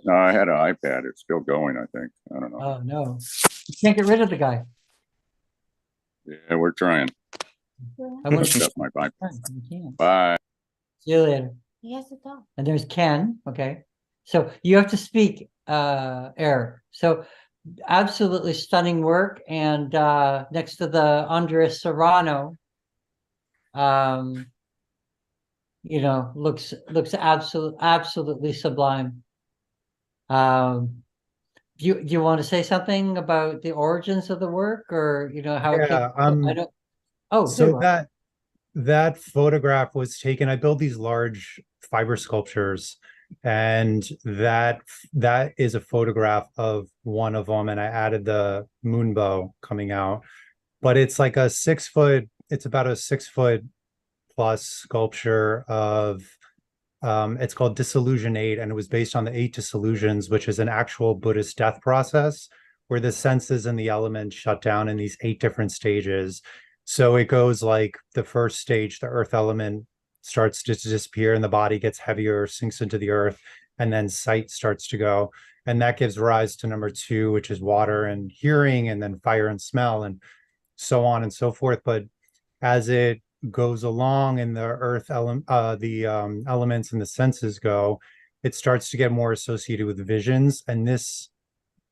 S6: No, I had an iPad. It's still going, I think. I don't know.
S2: Oh no. You can't get rid of the guy.
S6: Yeah, we're trying.
S2: I want to
S6: Shut my iPad.
S2: you can't.
S6: Bye.
S2: See you later.
S10: He has to talk.
S2: And there's Ken. Okay. So you have to speak, Erik. So absolutely stunning work. And next to the Andres Serrano, you know, looks absolutely sublime. Do you want to say something about the origins of the work, or you know how it came? I don't. Oh, there you
S9: So
S2: are.
S9: that photograph was taken. I build these large fiber sculptures, and that is a photograph of one of them, and I added the moonbow coming out. But it's like a 6 foot, it's about a 6 foot plus sculpture of it's called Disillusion 8, and it was based on the 8 disillusions, which is an actual Buddhist death process where the senses and the elements shut down in these 8 different stages. So it goes like the first stage, the earth element starts to disappear and the body gets heavier, sinks into the earth, and then sight starts to go. And that gives rise to number 2, which is water and hearing, and then fire and smell, and so on and so forth. But as it goes along and the earth elements and the senses go, it starts to get more associated with visions. And this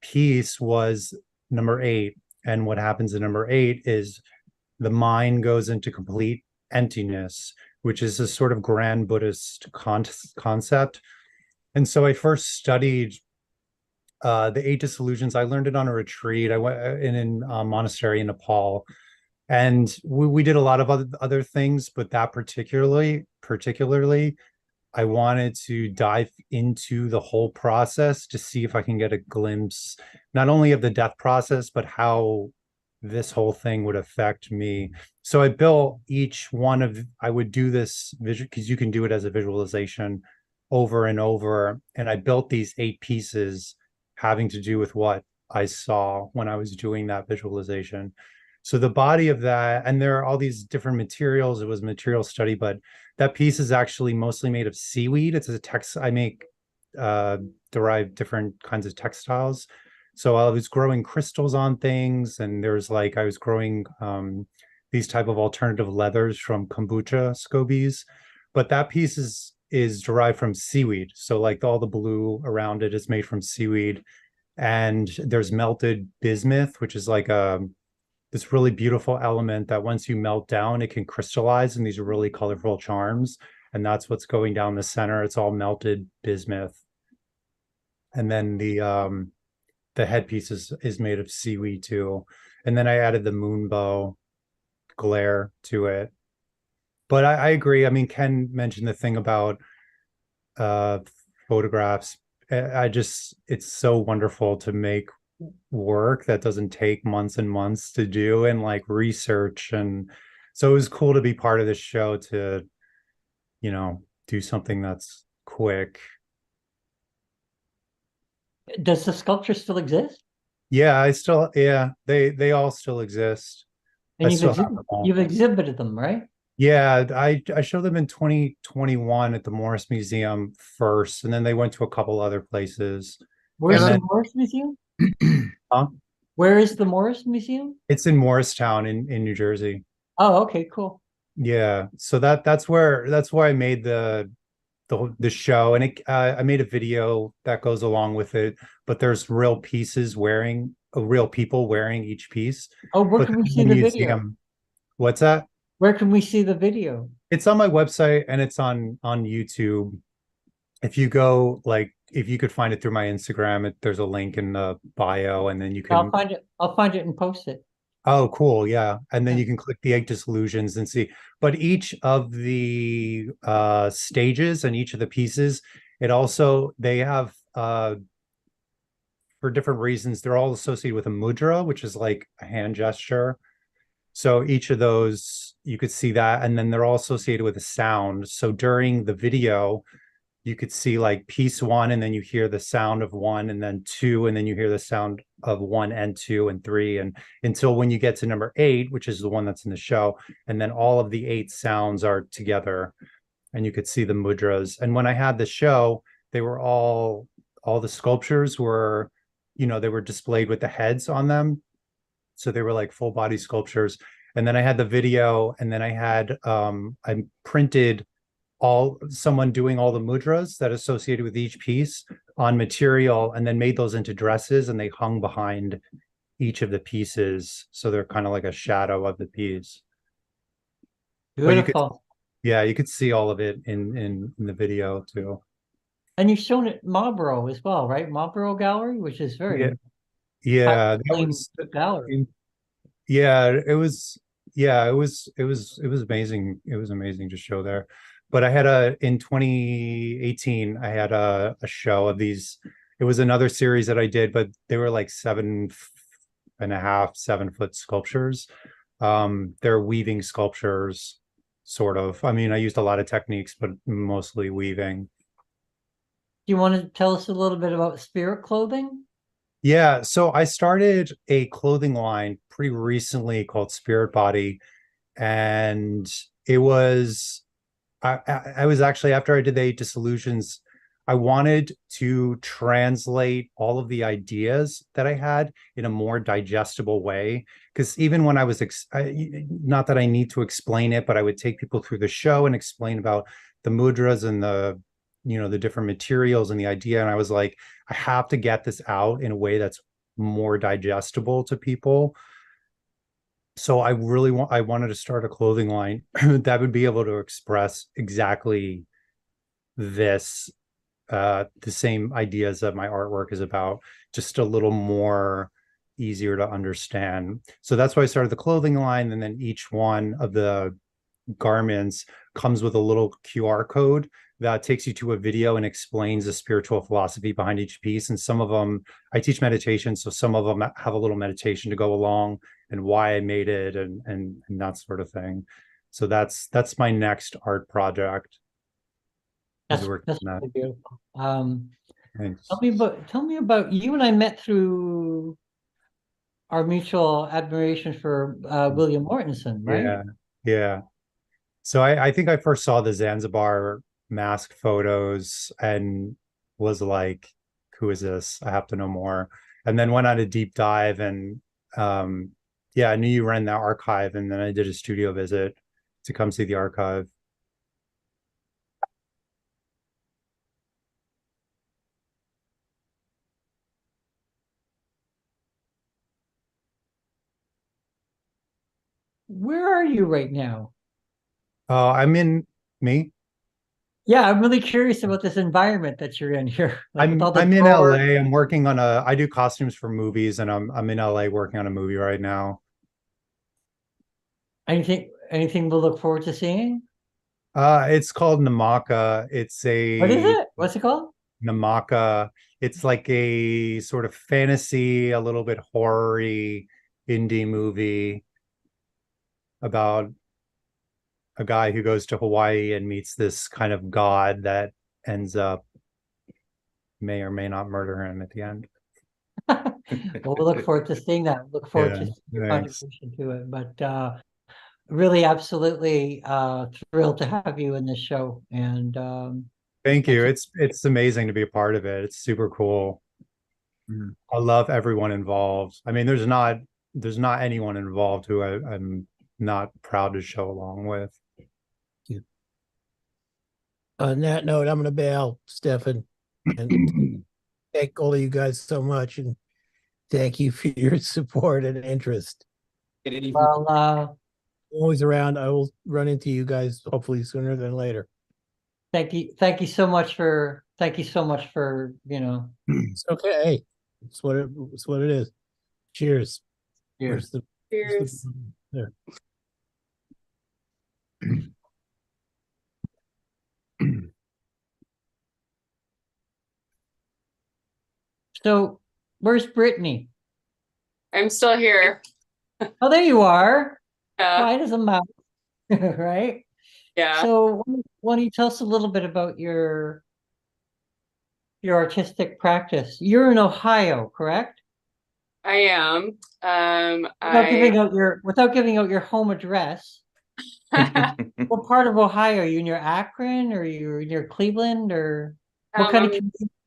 S9: piece was number 8. And what happens in number 8 is the mind goes into complete emptiness, which is a sort of grand Buddhist concept. And so I first studied the 8 disillusions. I learned it on a retreat. I went in a monastery in Nepal, and we did a lot of other things, but that particularly, I wanted to dive into the whole process to see if I can get a glimpse, not only of the death process, but how this whole thing would affect me. So I built each one of, I would do this visual, because you can do it as a visualization over and over. And I built these 8 pieces having to do with what I saw when I was doing that visualization. So the body of that, and there are all these different materials. It was material study, but that piece is actually mostly made of seaweed. It's a text, I make derive different kinds of textiles. So I was growing crystals on things, and there's like, I was growing these type of alternative leathers from kombucha scobies, but that piece is derived from seaweed. So like all the blue around it is made from seaweed, and there's melted bismuth, which is like this really beautiful element that once you melt down, it can crystallize in these really colorful charms. And that's what's going down the center. It's all melted bismuth. And then the headpiece is made of seaweed too. And then I added the moon bow glare to it. But I agree. I mean, Ken mentioned the thing about photographs. It's so wonderful to make work that doesn't take months and months to do, and like research. And so it was cool to be part of this show, to, you know, do something that's quick.
S2: Does the sculpture still exist?
S9: Yeah, they all still exist.
S2: And
S9: I
S2: you've exhibited them, right?
S9: Yeah, I showed them in 2021 at the Morris Museum first, and then they went to a couple other places.
S2: Where's
S9: And
S2: the
S9: then-
S2: Morris Museum?
S9: Huh?
S2: Where is the Morris Museum?
S9: It's in Morristown in New Jersey.
S2: Oh, okay, cool.
S9: Yeah, so that's where I made the show, and I made a video that goes along with it. But there's real pieces real people wearing each piece.
S2: Oh, where
S9: But
S2: can we
S9: the
S2: see the video?
S9: museum- What's that?
S2: Where can we see the video?
S9: It's on my website, and it's on YouTube. If you go, like, if you could find it through my Instagram, there's a link in the bio, and then you can.
S2: I'll find it and post it.
S9: Oh, cool. Yeah. And then
S2: Yeah.
S9: you can click the 8 disillusions and see. But each of the stages and each of the pieces, they have for different reasons, they're all associated with a mudra, which is like a hand gesture. So each of those, you could see that. And then they're all associated with a sound. So during the video, you could see like piece 1, and then you hear the sound of 1, and then 2, and then you hear the sound of 1 and 2 and 3, and until when you get to number 8, which is the one that's in the show, and then all of the 8 sounds are together, and you could see the mudras. And when I had the show, they were all the sculptures were, they were displayed with the heads on them, so they were like full body sculptures. And then I had the video, and then I had I printed someone doing all the mudras that associated with each piece on material, and then made those into dresses, and they hung behind each of the pieces, so they're kind of like a shadow of the piece.
S2: Beautiful.
S9: You could see all of it in the video too.
S2: And you've shown it Marlborough as well, right? Marlborough Gallery, which is very
S9: Yeah,
S2: gallery.
S9: it was amazing. It was amazing to show there. But I had in 2018, I had a show of these. It was another series that I did, but they were like 7.5, 7-foot sculptures. They're weaving sculptures, sort of. I mean, I used a lot of techniques, but mostly weaving.
S2: Do you want to tell us a little bit about Spirit Clothing?
S9: Yeah, so I started a clothing line pretty recently called Spirit Body, and it was I was actually, after I did the 8 disillusions, I wanted to translate all of the ideas that I had in a more digestible way. Because even when I was, not that I need to explain it, but I would take people through the show and explain about the mudras and the the different materials and the idea. And I was like, I have to get this out in a way that's more digestible to people. So I wanted to start a clothing line that would be able to express exactly this, the same ideas that my artwork is about, just a little more easier to understand. So that's why I started the clothing line. And then each one of the garments comes with a little QR code that takes you to a video and explains the spiritual philosophy behind each piece. And some of them, I teach meditation, so some of them have a little meditation to go along and why I made it and that sort of thing. So that's my next art project.
S2: That's
S9: Really
S2: beautiful.
S9: Thanks.
S2: Tell me about you and I met through our mutual admiration for William Mortenson, right?
S9: Yeah. So I think I first saw the Zanzibar mask photos and was like, who is this? I have to know more. And then went on a deep dive and I knew you ran that archive, and then I did a studio visit to come see the archive.
S2: Where are you right now?
S9: I'm in me.
S2: Yeah, I'm really curious about this environment that you're in here. Like with all the
S9: I'm in
S2: drawers.
S9: LA. I'm working on I do costumes for movies, and I'm in LA working on a movie right now.
S2: Anything we'll look forward to seeing?
S9: It's called Namaka. It's
S2: What is
S9: a
S2: it? What's it called?
S9: Namaka. It's like a sort of fantasy, a little bit horror-y indie movie about a guy who goes to Hawaii and meets this kind of god that ends up may or may not murder him at the end.
S2: Well, we'll look forward to seeing that. Look forward to your
S9: Thanks.
S2: contribution to it. But really, absolutely thrilled to have you in this show. And
S9: Thank you. It's amazing to be a part of it. It's super cool. I love everyone involved. I mean, there's not anyone involved who I'm not proud to show along with.
S1: On that note, I'm going to bail, Stefan, and thank all of you guys so much, and thank you for your support and interest.
S2: well,
S1: Always around. I will run into you guys hopefully sooner than later.
S2: thank you so much for
S1: It's okay. It's what it is. Cheers.
S2: Cheers.
S4: Cheers.
S1: There.
S2: So where's Brittany?
S4: I'm still here.
S2: Oh, there you are.
S4: Yeah.
S2: Quiet as a mouse, right?
S4: Yeah.
S2: So why don't you tell us a little bit about your artistic practice? You're in Ohio, correct?
S4: I am.
S2: Without giving out your home address. What part of Ohio? Are you near Akron, or you're near Cleveland, or what kind of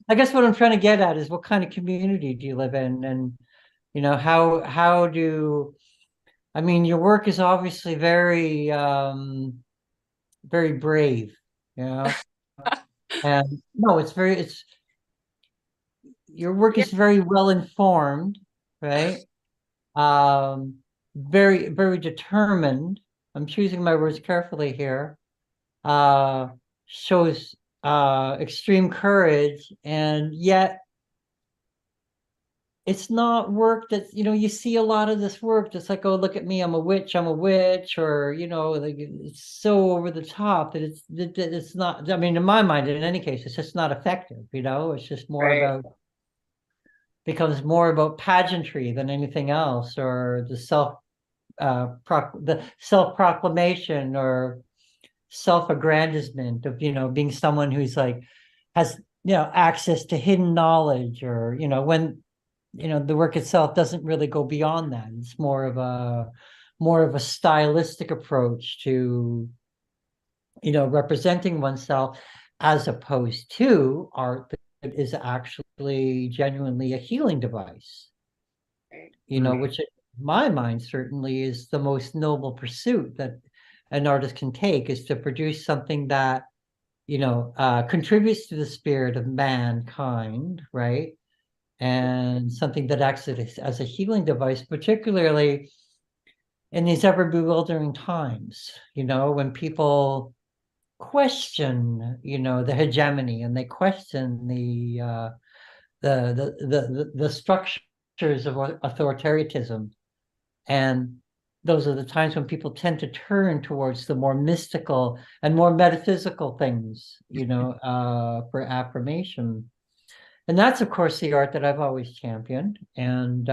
S2: I guess what I'm trying to get at is what kind of community do you live in? And how do I mean, your work is obviously very very brave, and no, it's your work is very well informed, right? Very, very determined. I'm choosing my words carefully here. Shows extreme courage, and yet it's not work that, you see a lot of this work that's like, oh, look at me, I'm a witch, or like it's so over the top that it's not, I mean, in my mind, in any case, it's just not effective, it's just more about, becomes more about pageantry than anything else, or the self-proclamation or self-aggrandizement of, being someone who's like, has, access to hidden knowledge, or, when, the work itself doesn't really go beyond that. It's more of a stylistic approach to, representing oneself, as opposed to art that is actually genuinely a healing device, which in my mind certainly is the most noble pursuit that an artist can take, is to produce something that contributes to the spirit of mankind, right? And something that acts as a healing device, particularly in these ever bewildering times, when people question, the hegemony, and they question the structures of authoritarianism. And those are the times when people tend to turn towards the more mystical and more metaphysical things, for affirmation. And that's, of course, the art that I've always championed. And,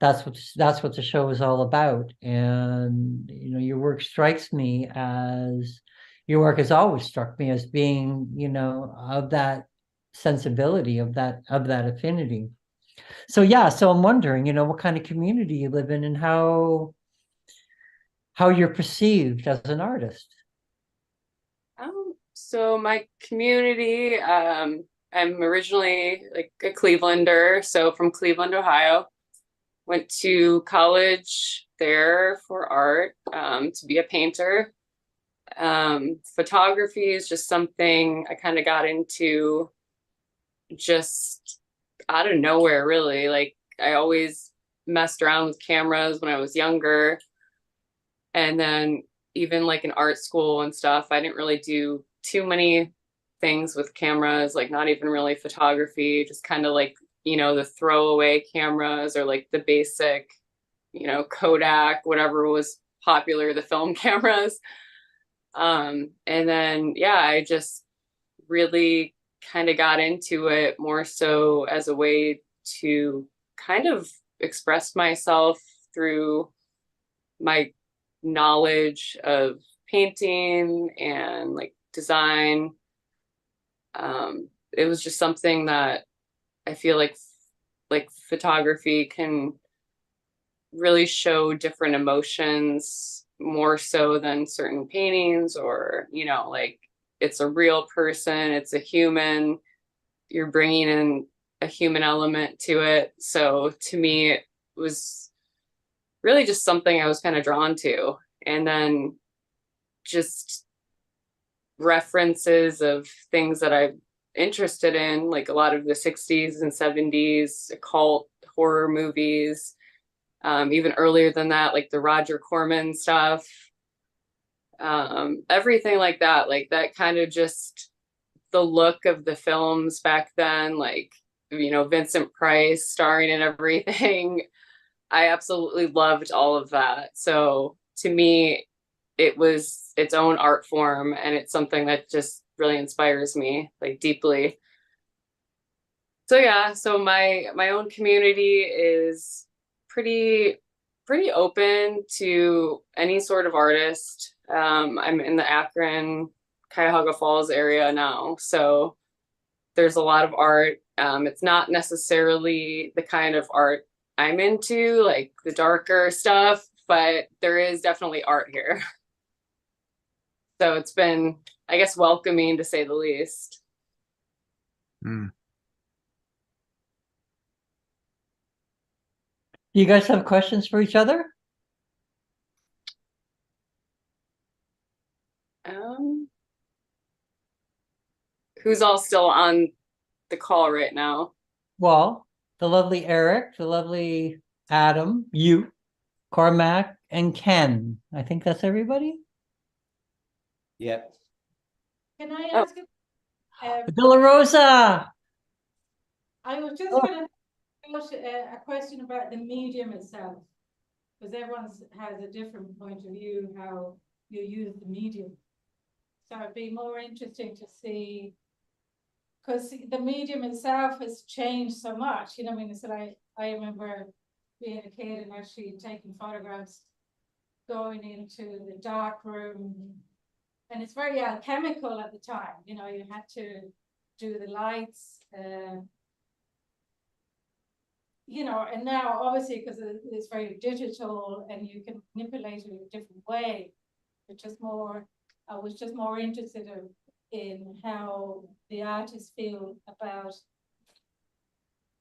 S2: that's what the show is all about. And, your work has always struck me as being, of that sensibility, of that affinity. So yeah, so I'm wondering, what kind of community you live in and how you're perceived as an artist.
S4: So my community, I'm originally like a Clevelander, so from Cleveland, Ohio. Went to college there for art, to be a painter. Photography is just something I kind of got into just out of nowhere, really. Like, I always messed around with cameras when I was younger. And then even like in art school and stuff, I didn't really do too many things with cameras, like not even really photography, just kind of like, the throwaway cameras or like the basic, Kodak, whatever was popular, the film cameras. And then, yeah, I just really kind of got into it more so as a way to kind of express myself through my knowledge of painting and like design. It was just something that I feel like photography can really show different emotions more so than certain paintings, or, like it's a real person, it's a human, you're bringing in a human element to it. So to me, it was really just something I was kind of drawn to. And then just references of things that I'm interested in, like a lot of the 60s and 70s occult horror movies, even earlier than that, like the Roger Corman stuff, everything like that kind of just the look of the films back then, like, Vincent Price starring in everything. I absolutely loved all of that. So to me, it was its own art form, and it's something that just really inspires me, like, deeply. So yeah, so my own community is pretty open to any sort of artist. I'm in the Akron, Cuyahoga Falls area now, so there's a lot of art. It's not necessarily the kind of art I'm into, like the darker stuff, but there is definitely art here. So it's been, I guess, welcoming to say the least.
S7: Mm.
S2: Do you guys have questions for each other?
S4: Who's all still on the call right now?
S2: Well, the lovely Erik, the lovely Adam, you, Cormac, and Ken. I think that's everybody.
S8: Yep.
S10: Can I ask
S2: De La Rosa.
S10: I was just going to ask a question about the medium itself, because everyone has a different point of view how you use the medium. So it'd be more interesting to see, because the medium itself has changed so much. I mean, it's like I remember being a kid and actually taking photographs, going into the dark room, and it's very alchemical at the time. You had to do the lights, and now obviously because it's very digital and you can manipulate it in a different way. I was just more interested in how the artists feel about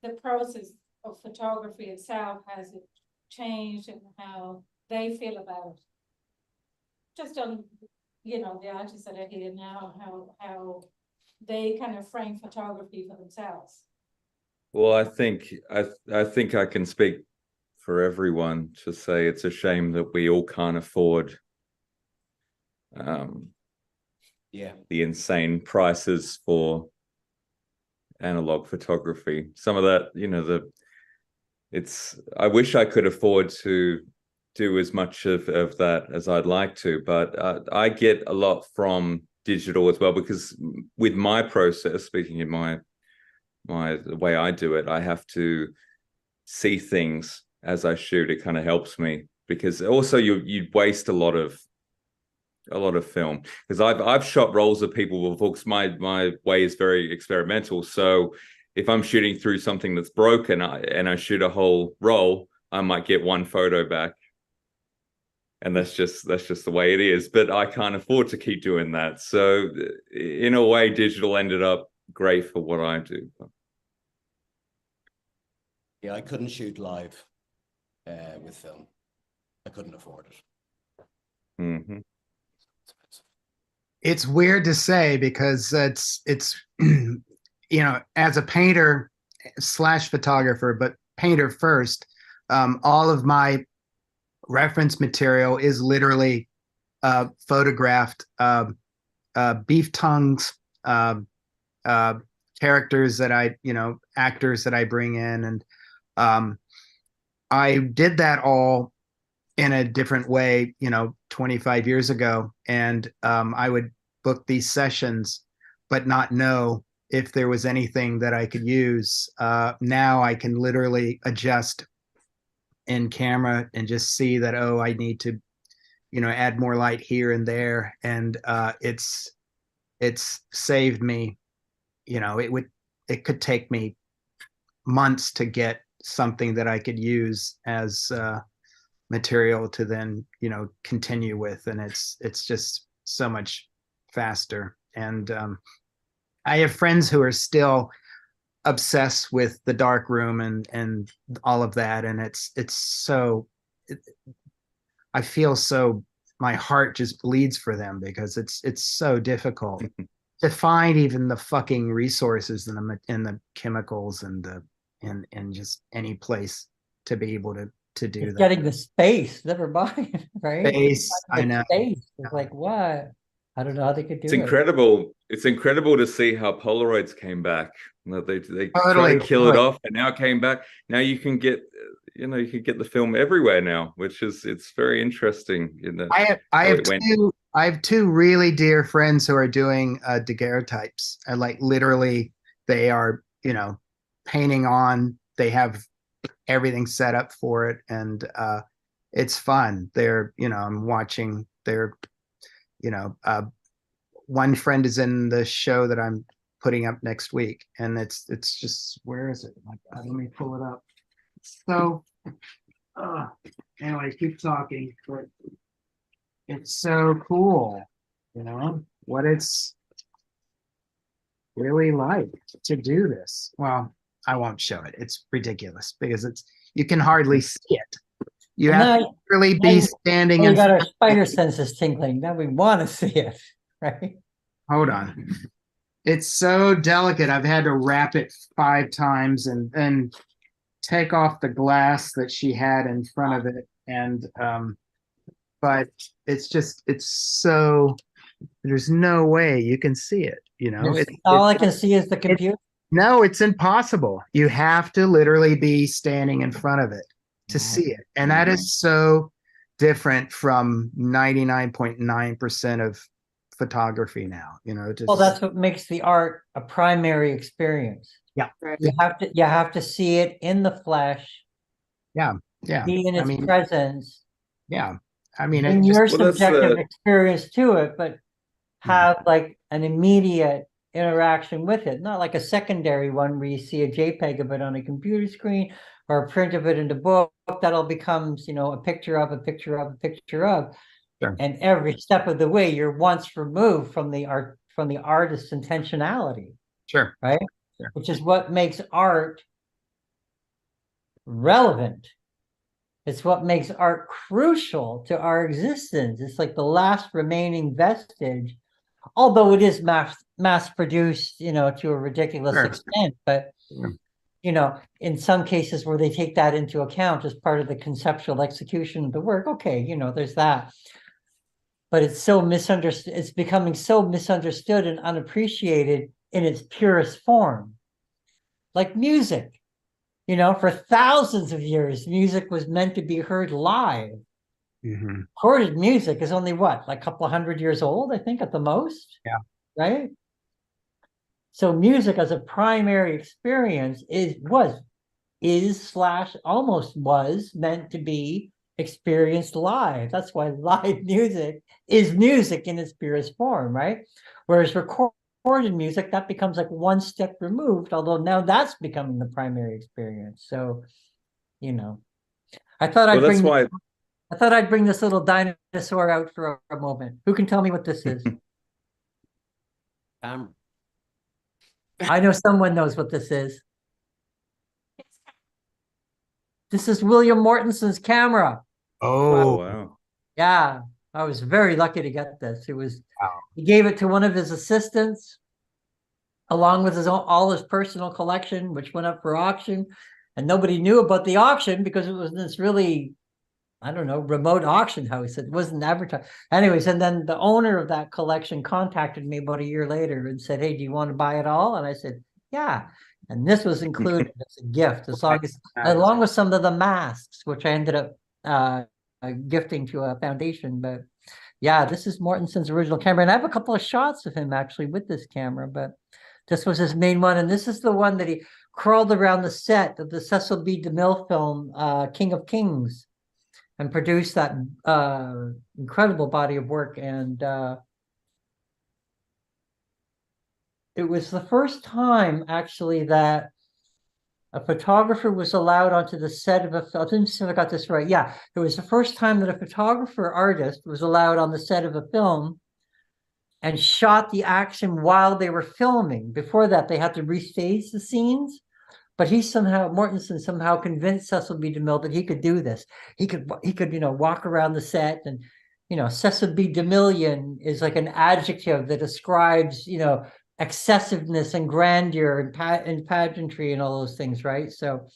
S10: the process of photography itself. Has it changed, and how they feel about it? Just on, you know, the artists that are here now, how they kind of frame photography for themselves.
S5: Well, I think I can speak for everyone to say it's a shame that we all can't afford the insane prices for analog photography. Some of that, you know, I wish I could afford to do as much of that as I'd like to, but I get a lot from digital as well, because with my process, speaking in the way I do it, I have to see things as I shoot. It kind of helps me, because also you waste a lot of film, because I've shot rolls of people before, because my way is very experimental. So if I'm shooting through something that's broken and I shoot a whole roll, I might get one photo back. And that's just the way it is. But I can't afford to keep doing that. So in a way, digital ended up great for what I do.
S8: Yeah, I couldn't shoot live with film. I couldn't afford it.
S5: Mm-hmm.
S7: It's weird to say, because it's you know, as a painter / photographer, but painter first, all of my reference material is literally photographed beef tongues, characters that actors that I bring in, and I did that all in a different way, 25 years ago, and I would book these sessions but not know if there was anything that I could use. Now I can literally adjust in camera and just see that, oh, I need to, add more light here and there. And it's saved me, it could take me months to get something that I could use as material to then, continue with. And it's just so much faster. And I have friends who are still obsessed with the dark room and all of that, and I feel so, my heart just bleeds for them, because it's so difficult to find even the fucking resources in the chemicals and just any place to be able to do that.
S2: Getting the space, never mind, right?
S7: Space, I know.
S2: Space. It's like, what? I don't know how they could do
S5: It's
S2: it.
S5: incredible. It's incredible to see how Polaroids came back. They
S7: Totally,
S5: tried to kill it
S7: totally.
S5: off, and now it came back. Now you can get, you can get the film everywhere now, it's very interesting.
S7: I have two really dear friends who are doing daguerreotypes. And like literally, they are painting on. They have everything set up for it, and it's fun. They're I'm watching. They're one friend is in the show that I'm putting up next week, and it's just, where is it? Oh my God, let me pull it up. So anyway, keep talking, but it's so cool, what it's really like to do this. Well, I won't show it. It's ridiculous, because you can hardly see it. You have to really be standing
S2: We
S7: in
S2: got our spider senses tingling. Now we want to see it, right?
S7: Hold on. It's so delicate. I've had to wrap it 5 times and then take off the glass that she had in front of it. And but it's so, there's no way you can see it,
S2: All I can see is the computer.
S7: No, it's impossible. You have to literally be standing in front of it to see it. And that is so different from 99.9% of photography now,
S2: Well, that's what makes the art a primary experience.
S7: Yeah.
S4: Right.
S2: You have to see it in the flesh.
S7: Yeah.
S2: Be in its presence.
S7: Yeah.
S2: And your subjective experience to it, but have like an immediate interaction with it, not like a secondary one where you see a JPEG of it on a computer screen or a print of it in the book that all becomes, a picture of a picture of a picture of.
S7: Sure.
S2: And every step of the way, you're once removed from the artist's intentionality.
S7: Sure.
S2: Right?
S7: Sure.
S2: Which is what makes art relevant It's what makes art crucial to our existence. It's like the last remaining vestige, although it is mass produced, you know, to a ridiculous
S7: Sure.
S2: extent. But
S7: Yeah.
S2: you know, in some cases where they take that into account as part of the conceptual execution of the work, okay, you know, there's that. But it's so misunderstood, it's becoming so misunderstood and unappreciated in its purest form. Like music, you know, for thousands of years, music was meant to be heard live.
S7: Mm-hmm.
S2: Recorded music is only what, like a couple of 100 years old, I think, at the most.
S7: Yeah.
S2: Right? So music as a primary experience almost was meant to be experienced live. That's why live music is music in its purest form, right? Whereas recorded music, that becomes like one step removed, although now that's becoming the primary experience. So, you know, I thought I'd bring this little dinosaur out for a moment. Who can tell me what this is? I know someone knows what this is. This is William Mortenson's camera.
S7: Oh,
S5: wow.
S2: Yeah, I was very lucky to get this.
S7: Wow.
S2: He gave it to one of his assistants, along with all his personal collection, which went up for auction. And nobody knew about the auction because it was this really, I don't know, remote auction house. It wasn't advertised. Anyways, and then the owner of that collection contacted me about a year later and said, "Hey, do you want to buy it all?" And I said, "Yeah." And this was included as a gift, along with some of the masks, which I ended up gifting to a foundation. But yeah, this is Mortenson's original camera. And I have a couple of shots of him actually with this camera, but this was his main one. And this is the one that he crawled around the set of the Cecil B. DeMille film, King of Kings, and produced that incredible body of work. And it was the first time, actually, that a photographer was allowed onto the set of a film. I didn't see if I got this right. Yeah, it was the first time that a photographer artist was allowed on the set of a film and shot the action while they were filming. Before that, they had to restage the scenes. But Mortensen somehow convinced Cecil B. DeMille that he could do this. He could, you know, walk around the set, and, you know, Cecil B. DeMillion is like an adjective that describes, you know, excessiveness and grandeur and pageantry and all those things, right? So,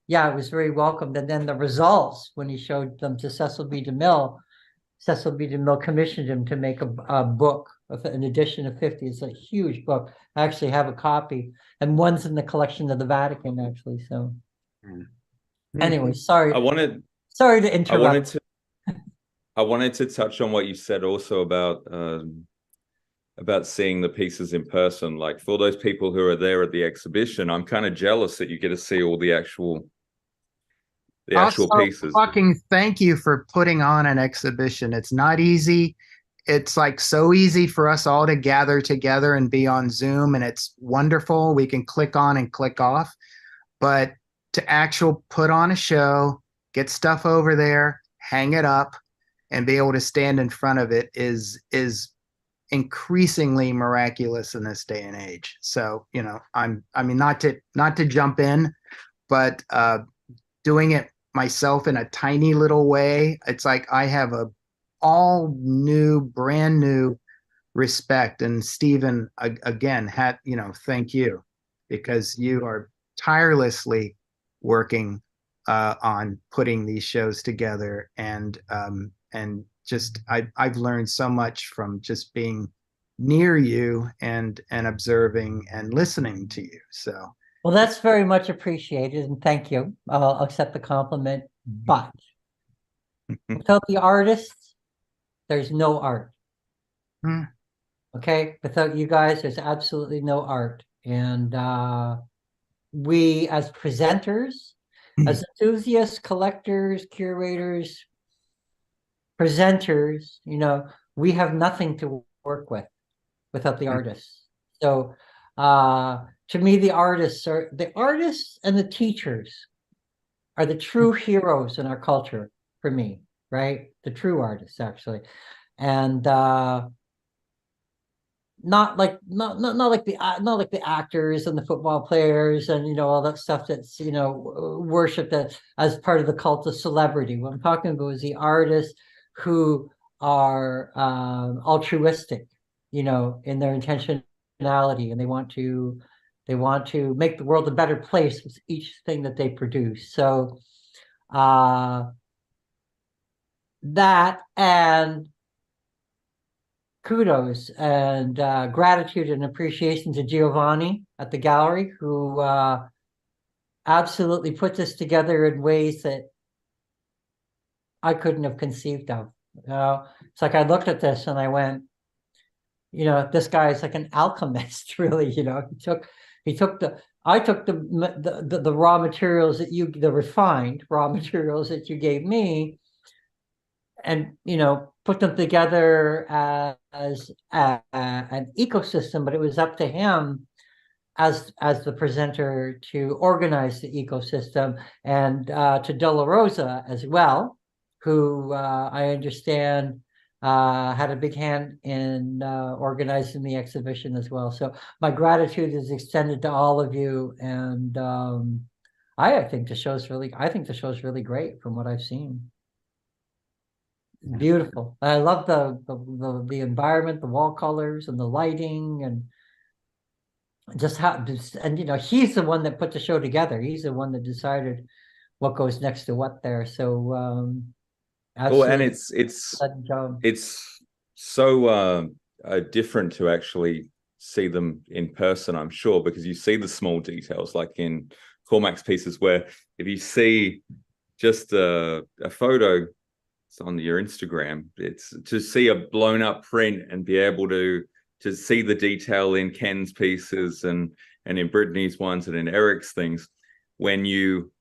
S2: yeah, it was very welcomed. And then the results, when he showed them to Cecil B. DeMille commissioned him to make a book, an edition of 50. It's a huge book. I actually have a copy, and one's in the collection of the Vatican, actually. So, anyway, sorry. Sorry to interrupt.
S5: I wanted to touch on what you said also about seeing the pieces in person. Like, for those people who are there at the exhibition, I'm kind of jealous that you get to see all the actual pieces.
S7: Fucking thank you for putting on an exhibition. It's not easy. It's like so easy for us all to gather together and be on Zoom, and it's wonderful. We can click on and click off, but to put on a show, get stuff over there, hang it up, and be able to stand in front of it is increasingly miraculous in this day and age. So, you know, I mean, not to jump in, but doing it myself in a tiny little way, it's like I have a brand new respect. And Stephen, again, thank you, because you are tirelessly working on putting these shows together, and just I've learned so much from just being near you and observing and listening to you. So,
S2: well, that's very much appreciated, and thank you. I'll accept the compliment. But without the artists, there's no art. Okay, without you guys, there's absolutely no art. And we, as presenters, as enthusiasts, collectors, curators, presenters, you know, we have nothing to work with without the artists. So to me, the artists and the teachers are the true heroes in our culture for me, right? The true artists, actually. And not like the actors and the football players and all that stuff that's worshipped as part of the cult of celebrity. What I'm talking about is the artists who are altruistic, in their intentionality, and they want to make the world a better place with each thing that they produce. So that, and kudos and gratitude and appreciation to Giovanni at the gallery, who absolutely put this together in ways that I couldn't have conceived of. It's like I looked at this and I went, this guy is like an alchemist, really. I took the raw materials the refined raw materials that you gave me, and put them together as an ecosystem, but it was up to him as the presenter to organize the ecosystem, and to De La Rosa as well, who I understand had a big hand in organizing the exhibition as well. So my gratitude is extended to all of you, and I think the show's really great from what I've seen. Beautiful. I love the environment, the wall colors and the lighting, and just he's the one that put the show together. He's the one that decided what goes next to what there. So
S5: and it's so different to actually see them in person, I'm sure, because you see the small details, like in Cormac's pieces, where if you see just a photo on your Instagram, it's to see a blown up print and be able to see the detail in Ken's pieces and in Brittany's ones and in Erik's things, when you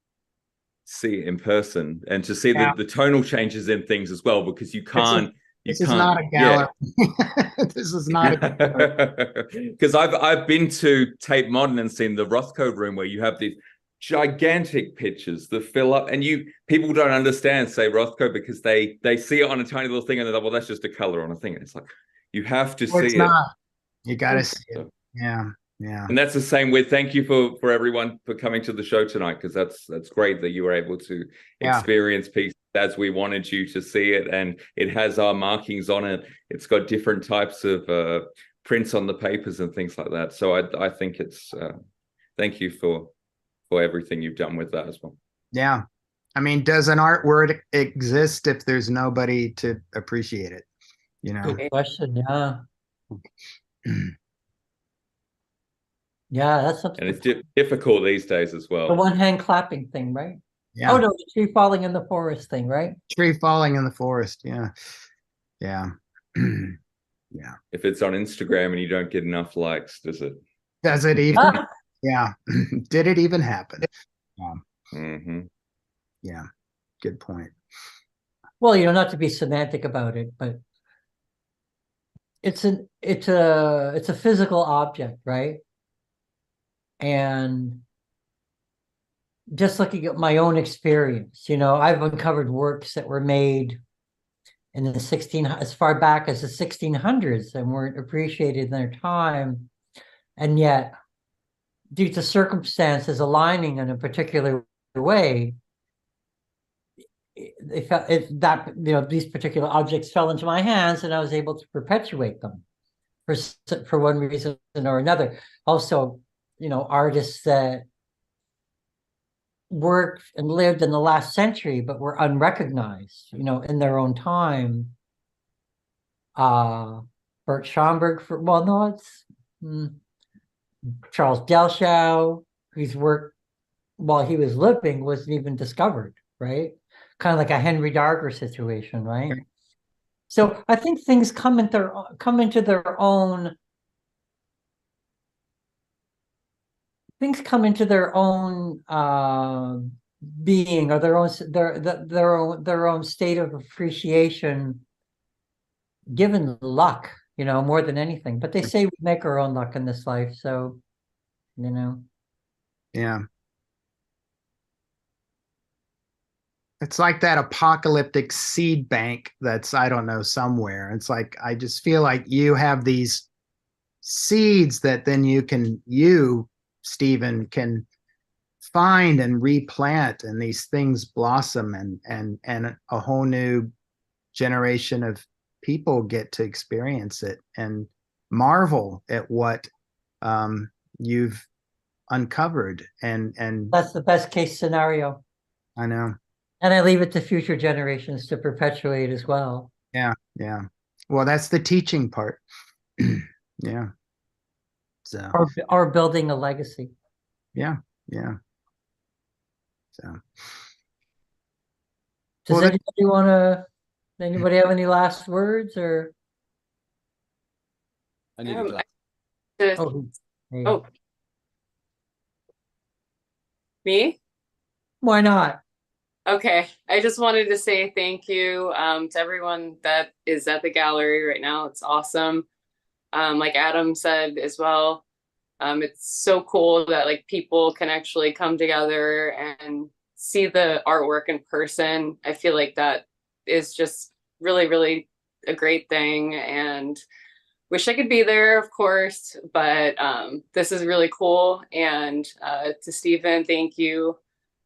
S5: see it in person, and to see the tonal changes in things as well, because you can't.
S7: This is not a gallery. This is not a
S5: because I've been to Tate Modern and seen the Rothko room, where you have these gigantic pictures that fill up, and people don't understand, say, Rothko, because they see it on a tiny little thing and they're like, well, that's just a color on a thing. And it's like, you have to see it.
S7: You gotta see it. Yeah.
S5: And that's the same with, thank you for everyone for coming to the show tonight, because that's great that you were able to experience pieces as we wanted you to see it, and it has our markings on it. It's got different types of prints on the papers and things like that. So I think it's thank you for everything you've done with that as well.
S7: Yeah. I mean, does an artwork exist if there's nobody to appreciate it?
S2: Good question. Yeah. Yeah, that's something.
S5: And it's difficult these days as well.
S2: The one hand clapping thing, right?
S7: Yeah.
S2: Oh no, the tree falling in the forest thing, right?
S7: Tree falling in the forest. Yeah. Yeah. Yeah.
S5: If it's on Instagram and you don't get enough likes, does it?
S7: Does it even? Yeah. Did it even happen? Yeah. Good point.
S2: Well, not to be semantic about it, but it's a physical object, right? And just looking at my own experience, I've uncovered works that were made in the as far back as the 1600s and weren't appreciated in their time, and yet, due to circumstances aligning in a particular way, they felt that these particular objects fell into my hands, and I was able to perpetuate them for one reason or another. Also, artists that worked and lived in the last century but were unrecognized, in their own time. Bert Schomburg, Charles Delschow, whose work while he was living wasn't even discovered, right? Kind of like a Henry Darger situation, right? So I think things come into their own. Things come into their own being, or their own state of appreciation, given luck, more than anything. But they say we make our own luck in this life, so
S7: Yeah. It's like that apocalyptic seed bank that's, I don't know, somewhere. It's like, I just feel like you have these seeds that then you, Stephen, can find and replant, and these things blossom, and a whole new generation of people get to experience it and marvel at what you've uncovered. And
S2: That's the best case scenario.
S7: I know.
S2: And I leave it to future generations to perpetuate as well.
S7: Yeah. Well, that's the teaching part. Yeah. So
S2: Or building a legacy.
S7: yeah. So
S2: Does
S7: Well,
S2: anybody have any last words or?
S8: I need a
S4: Um,
S8: glass.
S2: Oh,
S4: Oh. Me?
S2: why not?
S4: Okay, I just wanted to say thank you to everyone that is at the gallery right now. It's awesome. Like Adam said as well, it's so cool that like people can actually come together and see the artwork in person. I feel like that is just really, really a great thing, and wish I could be there, of course, but this is really cool. And to Stephen, thank you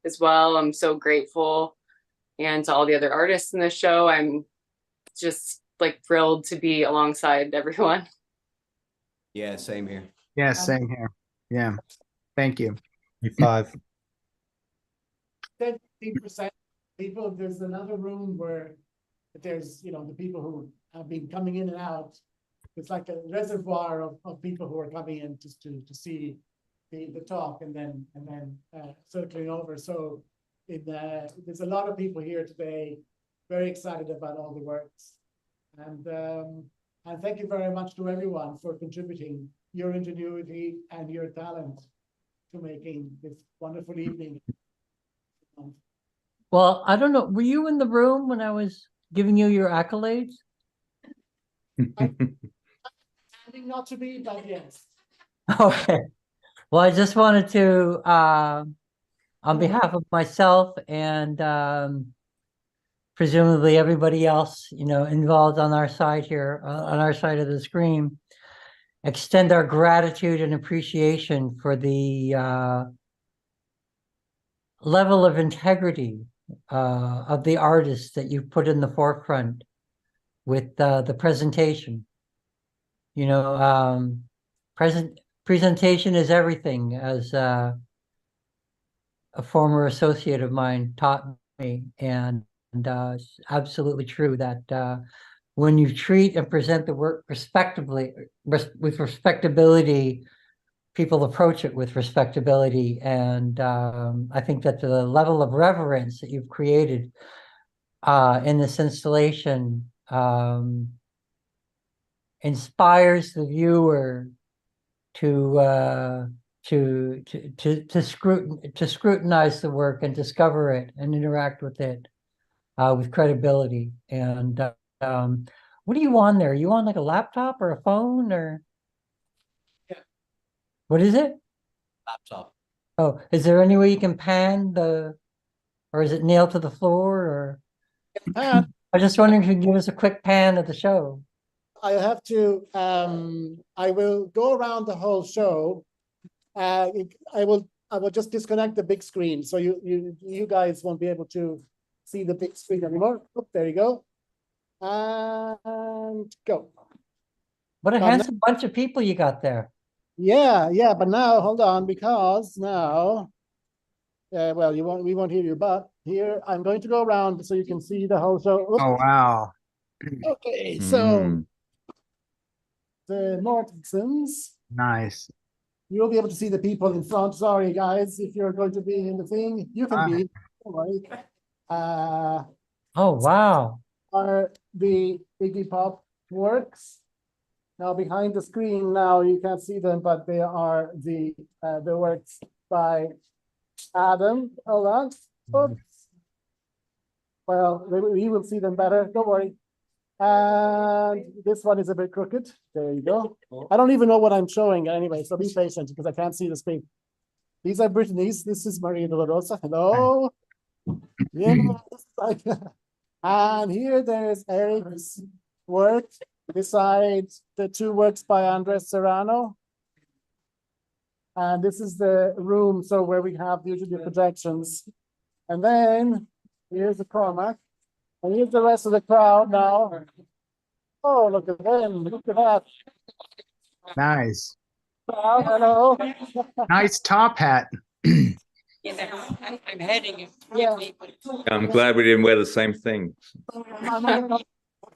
S4: as well. I'm so grateful. And to all the other artists in the show, I'm just like thrilled to be alongside everyone.
S8: Yeah, same here.
S7: yeah, same here. Yeah. Thank you.
S9: E5.
S3: 10% people, there's another room where there's, the people who have been coming in and out. It's like a reservoir of people who are coming in just to see the talk and then circling over. So there's a lot of people here today, very excited about all the works. And thank you very much to everyone for contributing your ingenuity and your talent to making this wonderful evening.
S2: Well, I don't know. Were you in the room when I was giving you your accolades?
S3: Not to be, but yes.
S2: Okay. Well, I just wanted to, on behalf of myself and presumably everybody else, involved on our side here, on our side of the screen, extend our gratitude and appreciation for the level of integrity of the artists that you've put in the forefront with the presentation. Presentation is everything, as a former associate of mine taught me, and it's absolutely true that when you treat and present the work with respectability, people approach it with respectability. And I think that the level of reverence that you've created in this installation inspires the viewer to scrutinize the work and discover it and interact with it with credibility. And what are you on there? Are you on like a laptop or a phone or?
S3: Yeah.
S2: What is it?
S8: Laptop.
S2: Oh, is there any way you can pan or is it nailed to the floor or? I'm just wondering if you can give us a quick pan of the show.
S3: I have to, I will go around the whole show. I will just disconnect the big screen. So you guys won't be able to see the big screen anymore. Oh, there you go. And go.
S2: What a handsome bunch of people you got there.
S3: Yeah, but now hold on, because now, well, we won't hear you, but here I'm going to go around so you can see the whole show. Oops.
S7: Oh, wow.
S3: Okay, so the Mortensens.
S7: Nice.
S3: You'll be able to see the people in front. Sorry, guys, if you're going to be in the thing, you can be. Don't worry.
S2: Oh, wow.
S3: Are the Iggy Pop works. Now behind the screen now you can't see them, but they are the works by Adam. Hold on. Oops. Well, we will see them better. Don't worry. And this one is a bit crooked. There you go. I don't even know what I'm showing anyway, so be patient because I can't see the screen. These are Brittany's. This is Maria de la Rosa. Hello. Yeah. And here there's Erik's work. Beside the two works by Andres Serrano. And this is the room, so where we have usually the projections. And then here's the Cormac. And here's the rest of the crowd now. Oh, look at them. Look at that.
S7: Nice.
S3: Hello.
S7: Nice top hat.
S11: I'm heading.
S3: Yeah.
S5: I'm glad we didn't wear the same thing.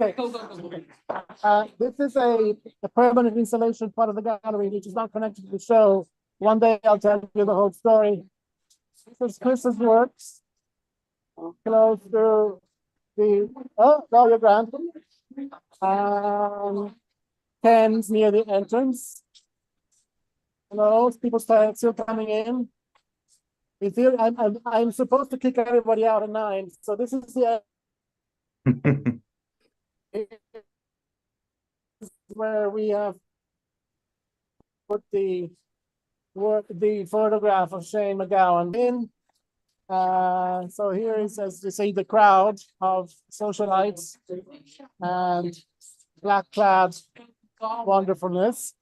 S3: Okay. This is a permanent installation part of the gallery, which is not connected to the show. One day I'll tell you the whole story. This is Chris's works. Close to the, oh, no, you're grand. Ken's near the entrance. Hello, people still coming in. Is here, I'm supposed to kick everybody out at 9. So this is the where we have put the photograph of Shane McGowan in. So here is, as you see, the crowd of socialites and black-clad wonderfulness.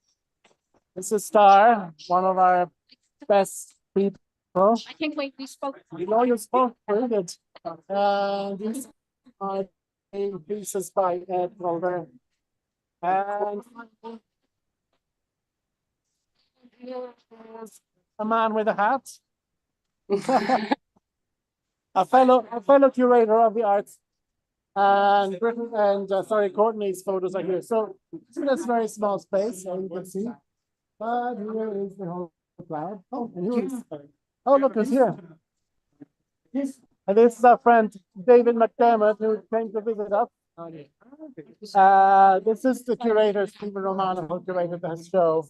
S3: This is Star, one of our best people.
S11: I can't wait. We spoke.
S3: You know, you spoke very good. These are pieces by Colver. And here's a man with a hat. a fellow curator of the arts. And Brittany and sorry, Courtney's photos are here. So it's a very small space, as you can see. But here is the whole crowd. Oh, and here is, oh, look who's here. And this is our friend David McDermott, who came to visit us. This is the curator, Stephen Romano, who curated the show.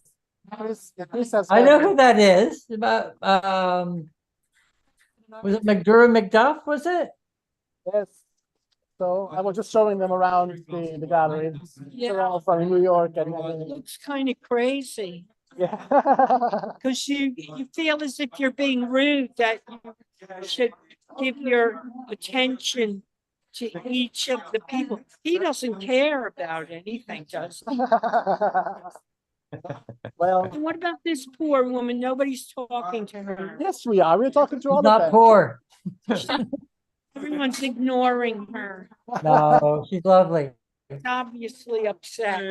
S3: Chris has
S2: I know who that is. About was it McDuff? Was it?
S3: Yes. So I was just showing them around the gallery.
S11: Yeah.
S3: They're all from New York and
S11: It looks kind of crazy
S3: yeah.
S11: because you feel as if you're being rude, that you should give your attention to each of the people. He doesn't care about anything, does he?
S3: Well,
S11: And what about this poor woman? Nobody's talking to her.
S3: yes, we are. We're talking to all
S2: She's
S3: of
S2: not
S3: them.
S2: poor.
S11: Everyone's ignoring her.
S2: No, she's lovely.
S11: She's obviously upset.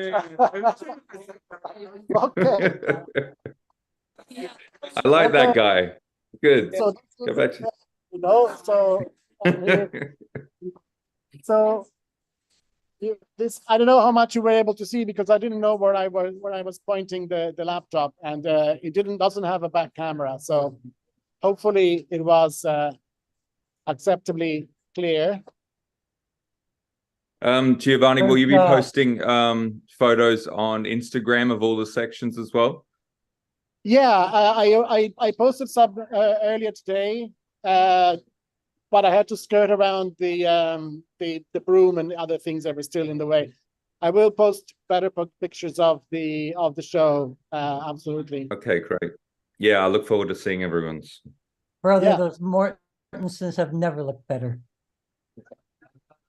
S3: Okay.
S5: I like that guy. Good.
S3: So
S5: Go back to
S3: you know, so this, I don't know how much you were able to see because I didn't know where I was pointing the laptop, and it doesn't have a back camera. So hopefully it was acceptably clear.
S5: Giovanni, will you be
S2: Good job.
S5: posting photos on Instagram of all the sections as well?
S3: Yeah, I posted some earlier today, but I had to skirt around the broom and other things that were still in the way. I will post better pictures of the show. Absolutely.
S5: Okay, great. Yeah, I look forward to seeing everyone's.
S2: Brother,
S3: Yeah.
S2: those Mortensons have never looked better.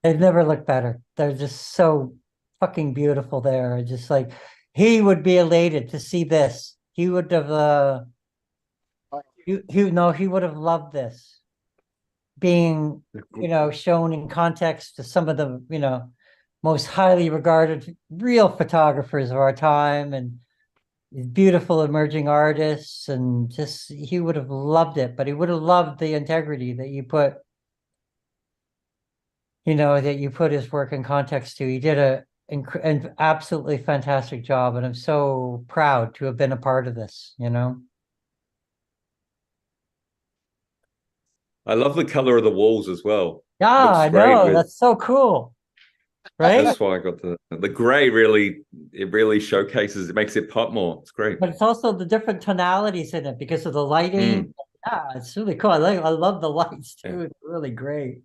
S2: They've never looked better. They're just so fucking beautiful there. Just like, he would be elated to see this. He would have he would have loved this. Being, shown in context to some of the, most highly regarded real photographers of our time and beautiful emerging artists, and just, he would have loved it, but he would have loved the integrity that you put, his work in context to. He did an absolutely fantastic job, and I'm so proud to have been a part of this,
S5: I love the color of the walls as well.
S2: Yeah,
S5: Looks
S2: I
S5: great
S2: know,
S5: with-
S2: that's so cool. Right?
S5: That's why I got the gray. Really showcases. It makes it pop more. It's great.
S2: But it's also the different tonalities in it because of the lighting. Yeah, it's really cool. I love the lights too.
S5: Yeah.
S2: It's really great.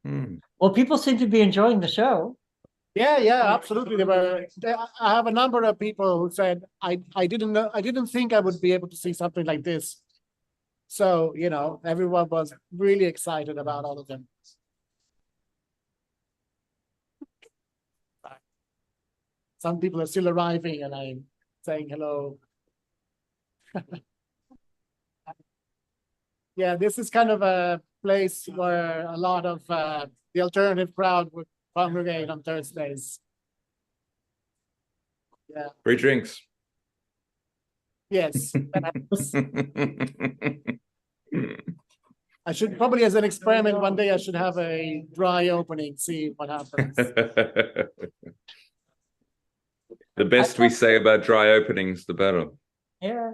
S5: Mm.
S2: Well, people seem to be enjoying the show.
S3: Yeah, absolutely. I have a number of people who said I didn't think I would be able to see something like this. So, everyone was really excited about all of them. some people are still arriving and I'm saying hello. Yeah, this is kind of a place where a lot of the alternative crowd would congregate on Thursdays. Yeah.
S5: Free drinks.
S3: Yes. I should probably, as an experiment, one day I should have a dry opening, see what happens.
S5: The best we say about dry openings, the better.
S2: Yeah.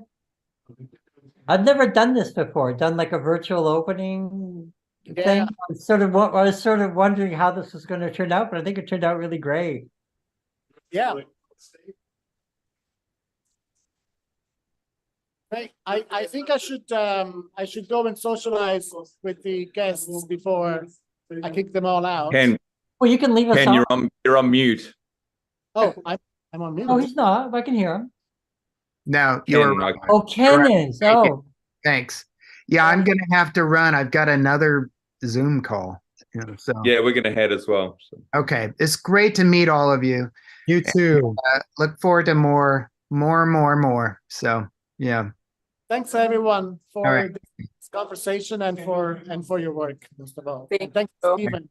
S2: I've never done this before, done like a virtual opening thing.
S3: Yeah.
S2: I was sort of wondering how this was going to turn out, but I think it turned out really great.
S3: Yeah. Right. I think I should go and socialize with the guests before I kick them all out.
S5: Ken,
S2: Well, you can leave us
S5: Ken,
S2: on.
S5: you're on mute.
S3: Oh, I'm on mute.
S2: No, he's not. I can hear him.
S7: No, you're
S5: Ken,
S2: Oh, Ken is.
S7: Thank you.
S2: Oh,
S7: Thanks. Yeah, I'm gonna have to run. I've got another Zoom call. So
S5: yeah, we're gonna head as well. So.
S7: okay, it's great to meet all of you.
S9: You too.
S7: Look forward to more. So yeah.
S3: Thanks everyone for
S7: All right.
S3: this conversation and for your work, most of all.
S4: Thank
S3: And thanks,
S4: you.
S3: Stephen.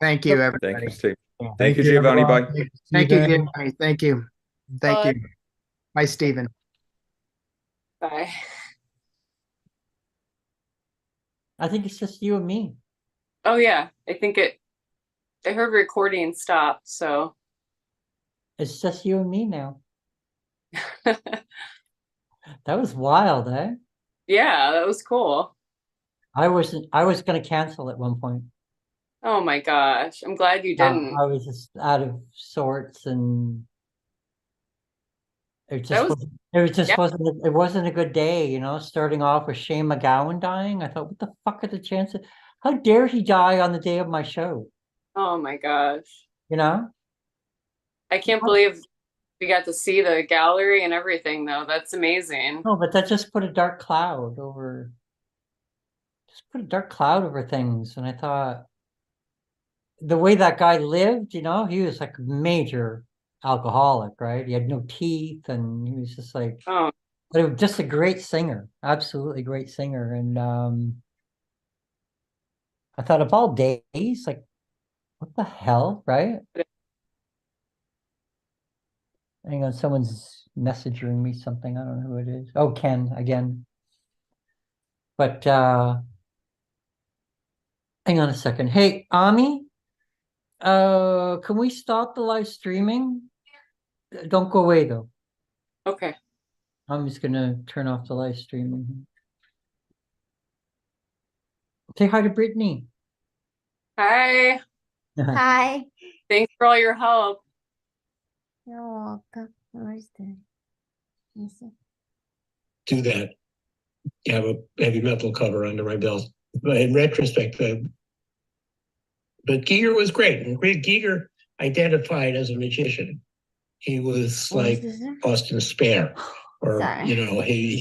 S7: Thank you,
S5: Thank
S7: everybody.
S5: you, Steve. Thank you, Giovanni.
S9: everyone.
S5: Bye.
S7: Thank you,
S9: Steven.
S7: Giovanni. Thank you. Thank
S3: Bye.
S7: you. Bye, Stephen.
S4: Bye.
S2: I think it's just you and me.
S4: Oh yeah, I heard recording stopped, so.
S2: It's just you and me now. That was wild, eh?
S4: Yeah, that was cool.
S2: I was going to cancel at one point.
S4: Oh my gosh, I'm glad you didn't.
S2: I was just out of sorts and it just wasn't a good day, you know, starting off with Shane McGowan dying. I thought, what the fuck are the chances? How dare he die on the day of my show?
S4: Oh my gosh.
S2: You know?
S4: I can't believe we got to see the gallery and everything though. That's amazing.
S2: No, but that just put a dark cloud over things. And I thought the way that guy lived, you know, he was like a major alcoholic, right? He had no teeth and he was just like,
S4: Oh,
S2: but it was just a great singer, absolutely great singer. And I thought of all days, like, what the hell, right? Hang on, someone's messaging me something. I don't know who it is. Oh, Ken again. But hang on a second. Hey, Ami, can we stop the live streaming? Don't go away though.
S4: okay.
S2: I'm just gonna turn off the live streaming. Say hi to Brittany.
S4: Hi.
S12: Hi.
S4: Thanks for all your help.
S12: You're welcome. Where's the music?
S1: Do that. You have a heavy metal cover under my belt. But in retrospect, but Giger was great. And Giger identified as a magician. He was
S12: What
S1: like
S12: is this?
S1: Austin Spare, or
S12: Sorry.
S1: you know, he